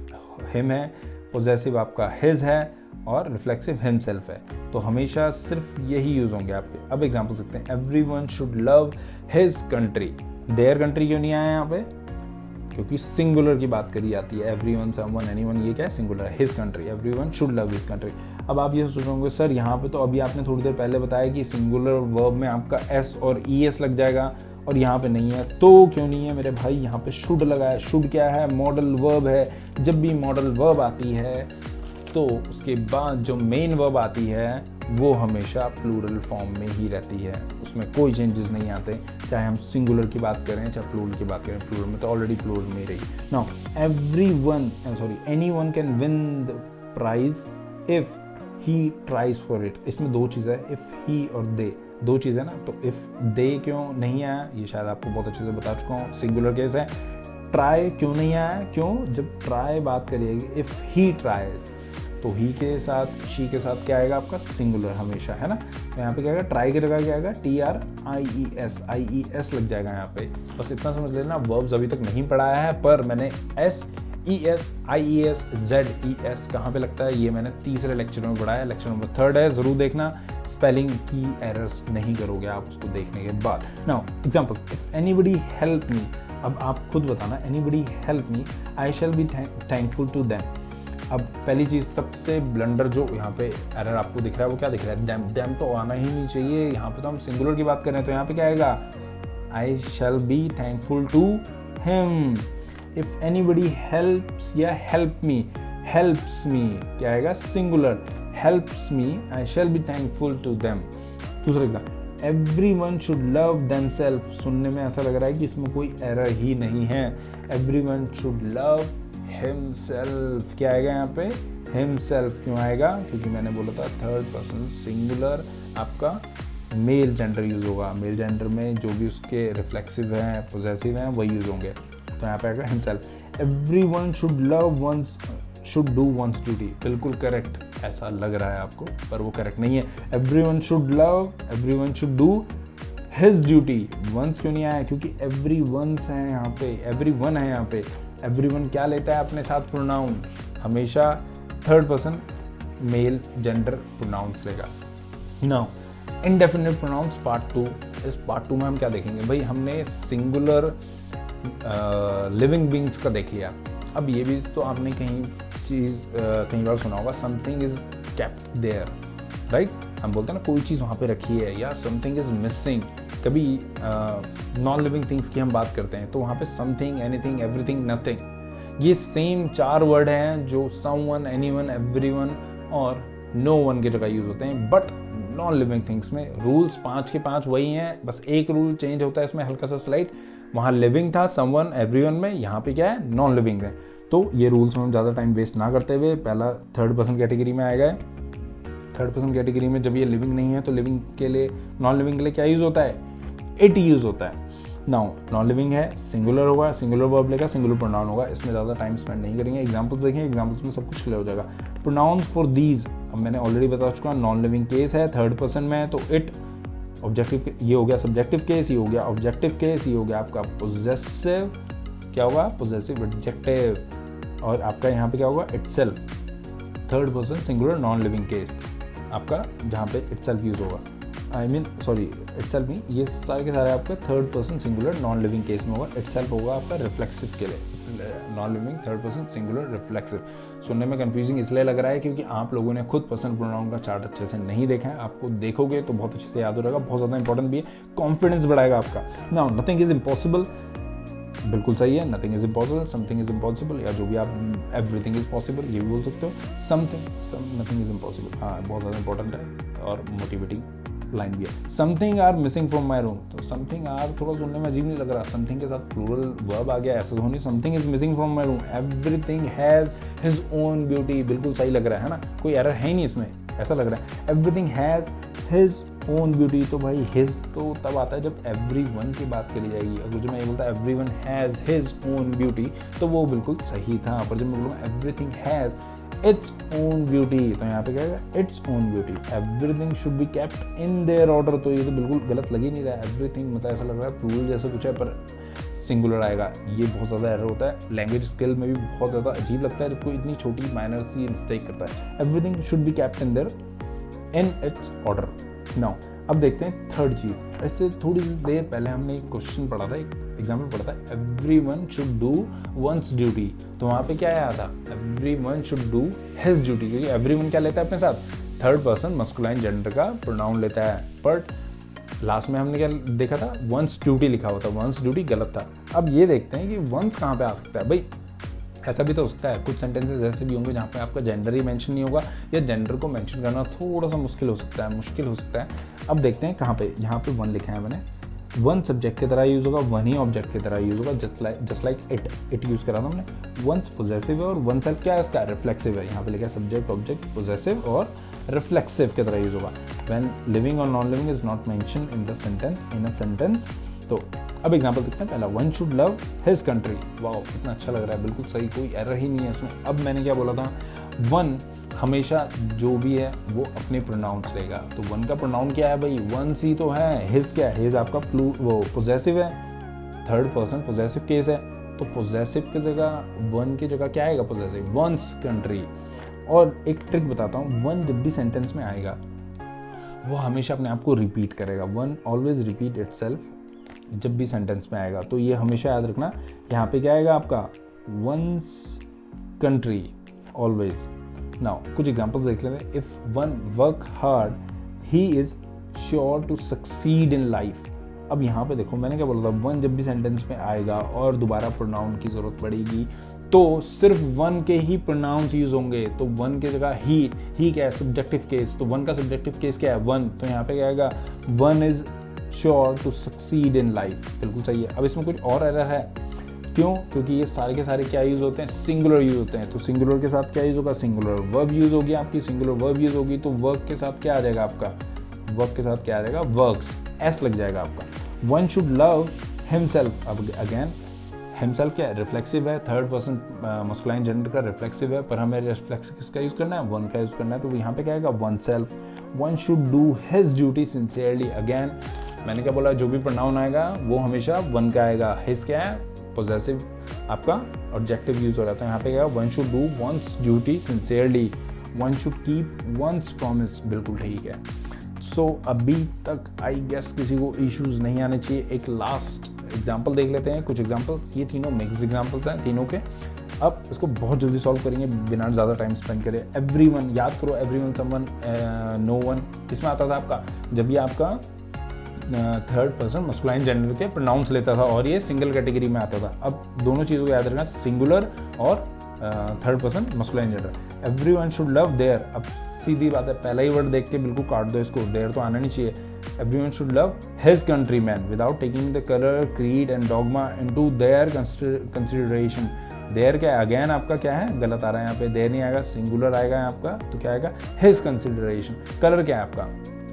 हिम है, पोजेसिव आपका हिज है और रिफ्लेक्सिव हिमसेल्फ है। तो हमेशा सिर्फ यही यूज़ होंगे आपके। अब एग्जाम्पल सकते हैं, everyone should love his country. Their country क्यों नहीं आया यहाँ पे, क्योंकि सिंगुलर की बात करी जाती है। एवरीवन, समवन, एनीवन, ये क्या है, singular. His country, everyone should love his country. अब आप ये सोच रहे सर यहाँ पे तो अभी आपने थोड़ी देर पहले बताया कि सिंगुलर वर्ब में आपका एस और ES लग जाएगा और यहाँ पे नहीं है, तो क्यों नहीं है मेरे भाई, यहाँ पे शुड लगा है। शुड क्या है, मॉडल वर्ब है। जब भी मॉडल वर्ब आती है तो उसके बाद जो मेन वर्ब आती है वो हमेशा प्लूरल फॉर्म में ही रहती है, उसमें कोई चेंजेस नहीं आते, चाहे हम सिंगुलर की बात करें चाहे प्लूरल की बात करें। प्लूरल में तो ऑलरेडी प्लूरल में ही रही। Now anyone can win the prize if he tries for it. इसमें दो चीज़ है, इफ ही और दे, दो चीज़ है ना। तो इफ दे क्यों नहीं आया, ये शायद आपको बहुत अच्छे से बता चुका हूँ। सिंगुलर केस है। ट्राई क्यों नहीं आया, क्यों, जब ट्राई बात करिएगी, इफ ही ट्राइज, तो ही के साथ, शी के साथ क्या आएगा आपका, सिंगुलर हमेशा, है ना। तो यहाँ पे क्या आएगा, ट्राई की जगह क्या आएगा, TRIES लग जाएगा यहाँ पे। बस इतना समझ लेना। वर्ब्स अभी तक नहीं पढ़ाया है, पर मैंने SES IES ZES कहाँ पे लगता है ये मैंने तीसरे लेक्चर में पढ़ाया, लेक्चर नंबर 3 है, जरूर देखना। स्पेलिंग की एरर्स नहीं करोगे आप उसको देखने के बाद। Now example, if anybody help me, अब आप खुद बताना, anybody help me, I shall be thankful to them. अब पहली चीज़, सबसे ब्लंडर जो यहाँ पे एरर आपको दिख रहा है वो क्या दिख रहा है, डैम तो आना ही नहीं चाहिए। यहाँ पे तो हम सिंगुलर की बात कर रहे हैं, तो यहाँ पे क्या आएगा, I shall be thankful to him. If anybody helps या हेल्प मी, हेल्प्स मी क्या आएगा, singular, helps me, I shall be thankful to them. दूसरा example, everyone should love themself. सुनने में ऐसा लग रहा है कि इसमें कोई एरर ही नहीं है। एवरीवन शुड लव हिमसेल्फ, क्या आएगा यहाँ पे, हिमसेल्फ क्यों आएगा, क्योंकि मैंने बोला था थर्ड पर्सन सिंगुलर आपका मेल जेंडर यूज होगा। मेल जेंडर में जो भी उसके रिफ्लेक्सिव हैं, पोजेसिव हैं, वही यूज होंगे। तो यहाँ पे आएगा himself. Everyone should love one's should do one's duty, बिल्कुल करेक्ट, ऐसा लग रहा है आपको पर वो करेक्ट नहीं है। Everyone should love, everyone should do his duty. One's क्यों नहीं आया? क्योंकि एवरी वंस है यहाँ पे, एवरी वन है यहाँ पे। एवरीवन क्या लेता है अपने साथ? प्रोनाउन, हमेशा third person male gender pronouns लेगा। Now indefinite pronouns part 2। इस पार्ट 2 में हम क्या देखेंगे भाई? हमने सिंगुलर लिविंग बींग्स का देख लिया। अब ये भी तो आपने कहीं बार सुना होगा, something is kept there, right? हम बोलते हैं ना कोई चीज़ वहाँ पे रखी है, या समथिंग इज मिसिंग। कभी नॉन लिविंग थिंग्स की हम बात करते हैं तो वहाँ पे समथिंग, एनीथिंग, एवरीथिंग, नथिंग, ये सेम 4 वर्ड हैं जो समवन, एनीवन, एवरीवन और नो वन की जगह यूज होते हैं। बट नॉन लिविंग थिंग्स में रूल्स 5 के 5 वही हैं, बस एक रूल चेंज होता है इसमें हल्का सा स्लाइड। वहाँ लिविंग था समवन, एवरीवन में, यहाँ पे क्या है? नॉन लिविंग है। तो ये रूल्स में हम ज़्यादा टाइम वेस्ट ना करते हुए पहला थर्ड पर्सन कैटेगरी में आएगा। थर्ड पर्सन कैटेगरी में जब ये लिविंग नहीं है तो लिविंग के लिए, नॉन लिविंग के लिए क्या यूज़ होता है? इट यूज़ होता है। नाउ नॉन लिविंग है, सिंगुलर होगा, सिंगुलर वर्ब लेगा, सिंगुलर प्रोनाउन होगा। इसमें ज़्यादा टाइम स्पेंड नहीं करेंगे, एग्जाम्पल्स देखेंगे, एग्जाम्पल्स में सब कुछ क्लियर हो जाएगा। प्रोनाउंस फॉर दीज अब मैंने ऑलरेडी बता चुका, नॉन लिविंग केस है, थर्ड पर्सन में है तो इट। ऑब्जेक्टिव, ये हो गया सब्जेक्टिव केस, ये हो गया ऑब्जेक्टिव केस, ये हो गया आपका पोजेसिव, क्या होगा? Possessive adjective. और आपका यहाँ पे क्या होगा? Itself, third person singular non living case आपका, जहाँ पे इटसेल्फ यूज होगा। इटसेल्फ नहीं, ये सारे के सारे आपका third person singular non living case में होगा। इटसेल्फ होगा आपका रिफ्लेक्सिव के लिए, non living third person singular reflexive. सुनने में कंफ्यूजिंग इसलिए लग रहा है क्योंकि आप लोगों ने खुद पर्सन प्रोनाउन का चार्ट अच्छे से नहीं देखा है। आपको देखोगे तो बहुत अच्छे से याद हो रहेगा, बहुत ज़्यादा इंपॉर्टेंट भी है, कॉन्फिडेंस बढ़ाएगा आपका। नाउ नथिंग इज इम्पॉसिबल, बिल्कुल सही है, nothing is impossible, something is impossible, या जो भी आप एवरीथिंग इज पॉसिबल ये भी बोल सकते हो। नथिंग इज इम्पॉसिबल, हाँ बहुत ज़्यादा इंपॉर्टेंट है और मोटिवेटिंग लाइन भी है। Something are missing from my room, तो समथिंग आर थोड़ा सुनने में अजीब नहीं लग रहा? समथिंग के साथ प्लूरल वर्ब आ गया, ऐसा तो नहीं। Something is missing from my room, everything has his own beauty, बिल्कुल सही लग रहा है ना? कोई एरर है ही नहीं इसमें, ऐसा लग रहा है। Everything has his own beauty, तो भाई हिज तो तब आता है जब एवरीवन की बात करी जाएगी। अगर जो मैं ये बोलता everyone has his own beauty तो वो बिल्कुल सही था, पर जब मैं बोलूँगा everything has its own beauty तो यहाँ पे क्या है? Its own beauty. Everything should be kept in there order, तो ये तो बिल्कुल गलत लग ही नहीं रहा है। एवरीथिंग मतलब ऐसा लग रहा है प्लूरल जैसा कुछ है पर सिंगुलर आएगा, ये बहुत ज़्यादा एरर होता है। लैंग्वेज स्किल में भी बहुत ज़्यादा अजीब लगता है जब कोई इतनी छोटी माइनर सी मिस्टेक करता है। Everything should be kept in there in its order. Now अब देखते हैं थर्ड चीज़। ऐसे थोड़ी देर पहले हमने एक क्वेश्चन पढ़ा था, एक एग्जाम्पल पढ़ा था, everyone should do one's duty, तो वहाँ पे क्या आया था? Everyone should do his duty, क्योंकि एवरीवन क्या लेता है अपने साथ? थर्ड पर्सन मस्कुलाइन जेंडर का प्रोनाउन लेता है। बट लास्ट में हमने क्या देखा था? वंस ड्यूटी लिखा हुआ था, वंस ड्यूटी गलत था। अब ये देखते हैं कि वंस कहाँ पे आ सकता है। भाई ऐसा भी तो हो सकता है, कुछ सेंटेंसेस ऐसे भी होंगे जहाँ पे आपका जेंडर ही मेंशन नहीं होगा, या जेंडर को मेंशन करना थोड़ा सा मुश्किल हो सकता है। अब देखते हैं कहाँ पे, यहाँ पे वन लिखा है मैंने, वन सब्जेक्ट की तरह यूज होगा, वन ही ऑब्जेक्ट की तरह यूज होगा, जस्ट लाइक इट यूज करा था हमने। वंस पोजेसिव है और वन सेल्फ क्या है इसका? रिफ्लेक्सिव है। यहाँ पे लिखा है सब्जेक्ट ऑब्जेक्ट पोजेसिव और रिफ्लेक्सिव की तरह यूज होगा। व्हेन लिविंग और non living is not mention in the sentence, in a sentence. तो अब एग्जांपल देखते हैं। पहला, one should love his country, वाह कितना अच्छा लग रहा है, बिल्कुल सही, कोई एरर ही नहीं है इसमें। अब मैंने क्या बोला था? वन हमेशा जो भी है वो अपने प्रोनाउंस लेगा, तो वन का प्रोनाउन क्या है भाई? वन सी तो है। हिज क्या है? हिज आपका वो पोजेसिव है, थर्ड पर्सन पोजेसिव केस है, तो पोजेसिव की जगह वन की जगह क्या आएगा? Possessive, one's country. और एक ट्रिक बताता हूँ, वन जब भी सेंटेंस में आएगा वो हमेशा अपने आप को रिपीट करेगा। वन ऑलवेज रिपीट इटसेल्फ जब भी सेंटेंस में आएगा, तो ये हमेशा याद रखना। यहाँ पे क्या आएगा आपका? One's country always. नाउ कुछ एग्जांपल्स देख लेते हैं। If one work hard he is sure to succeed in life. अब यहाँ पे देखो मैंने क्या बोला था? वन जब भी सेंटेंस में आएगा और दोबारा प्रोनाउन की जरूरत पड़ेगी तो सिर्फ वन के ही प्रोनाउंस यूज होंगे। तो वन की जगह ही क्या है? सब्जेक्टिव केस, तो वन का सब्जेक्टिव केस क्या है? वन, तो यहाँ पे क्या आएगा? One is sure to succeed in life, बिल्कुल सही है। अब इसमें कुछ और एरर है, क्यों? क्योंकि ये सारे के सारे क्या यूज होते हैं? सिंगुलर यूज होते हैं। तो सिंगुलर के साथ क्या यूज होगा? सिंगुलर वर्ब यूज होगी आपकी। सिंगुलर वर्ब यूज होगी तो वर्ब के साथ क्या आ जाएगा आपका? वर्ब के साथ क्या आ जाएगा? वर्क्स, एस लग जाएगा आपका। वन शुड लव हिमसेल्फ, अब अगेन हिमसेल्फ क्या है, रिफ्लेक्सिव है, थर्ड पर्सन मस्कुलाइन जेंडर का रिफ्लेक्सिव है, पर हमें रिफ्लेक्सिव किसका यूज करना है, वन का यूज करना है, तो यहाँ पे क्या आएगा, one self, one should do his duty sincerely. Again मैंने क्या बोला, जो भी प्रोनाउन आएगा वो हमेशा वन का आएगा। हिज क्या है, पोजेसिव आपका ऑब्जेक्टिव यूज हो रहा है, यहाँ पे क्या है, one should do one's duty sincerely, one should keep once promise, बिल्कुल ठीक है। सो अभी तक आई गेस किसी को इश्यूज नहीं आने चाहिए। एक लास्ट एग्जाम्पल देख लेते हैं, कुछ एग्जाम्पल्स, ये तीनों मिक्स्ड एग्जाम्पल्स हैं तीनों के। अब इसको बहुत जल्दी सॉल्व करेंगे बिना ज़्यादा टाइम स्पेंड करे। एवरीवन, याद करो, एवरीवन, समवन, नो वन, किसमें आता था आपका, जब ये आपका थर्ड पर्सन मस्कुलाइन जेंडर के प्रोनाउंस लेता था और ये सिंगल कैटेगरी में आता था। अब दोनों चीज़ों को याद रखना, सिंगुलर और third person masculine gender. Everyone should love their, अब सीधी बात है, पहला ही वर्ड देख के बिल्कुल काट दो इसको, देयर तो आना नहीं चाहिए। Everyone should love his countryman without taking the colour, creed and dogma into their consideration. Their क्या है, अगेन आपका क्या है, गलत आ रहा है यहाँ पे, देयर नहीं आएगा, सिंगुलर आएगा आपका, तो क्या आएगा, हिज कंसिडरेशन। कलर क्या है आपका,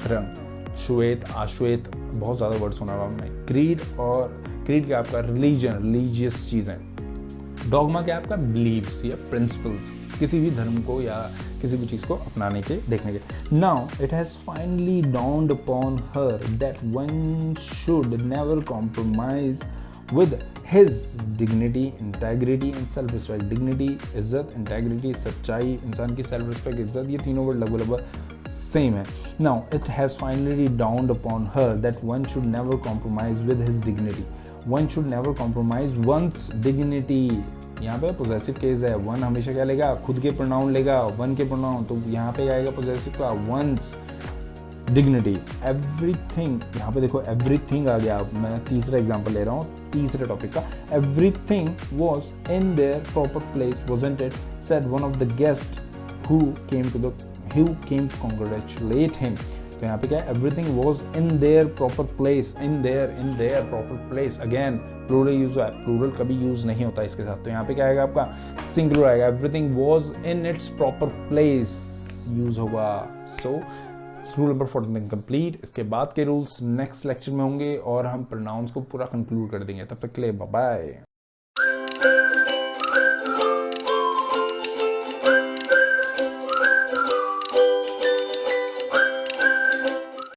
रंग, श्वेत, आश्वेत, बहुत ज़्यादा वर्ड सुना हुआ हमने। क्रीड, और क्रीड क्या आपका, रिलीजन, रिलीजियस चीज़ें। डॉगमा क्या आपका, बिलीव्स या प्रिंसिपल्स, किसी भी धर्म को या किसी भी चीज़ को अपनाने के, देखने के। Now it has finally downed upon her that one should never compromise with his dignity, integrity and self respect। dignity, इज्जत, integrity, सच्चाई, इंसान की self respect, इज्जत, ये तीनों वर्ड लगभग सेम है। now it has finally dawned upon her that one should never compromise with his dignity। one should never compromise one's dignity। यहाँ पे पोजेसिव केस है, वन हमेशा क्या लेगा, खुद के प्रोनाउन लेगा, वन के प्रोनाउन, तो यहाँ पे आएगा पोजेसिव का वंस डिग्निटी। एवरीथिंग, यहाँ पे देखो एवरीथिंग आ गया। मैं तीसरा एग्जांपल ले रहा हूँ तीसरे टॉपिक का। Everything was in their proper place wasn't it, said one of the guest who came to congratulate him. तो यहाँ पे क्या है, everything was in their proper place, in their proper place. Again plural use हुआ है, plural कभी use नहीं होता इसके साथ, तो यहाँ पे क्या आएगा आपका, सिंगुलर आएगा। Everything was in its proper place use होगा। So rule number 14 complete. इसके बाद के रूल्स नेक्स्ट लेक्चर में होंगे और हम प्रोनाउंस को पूरा कंक्लूड कर देंगे। तब तक के लिए बाय बाय।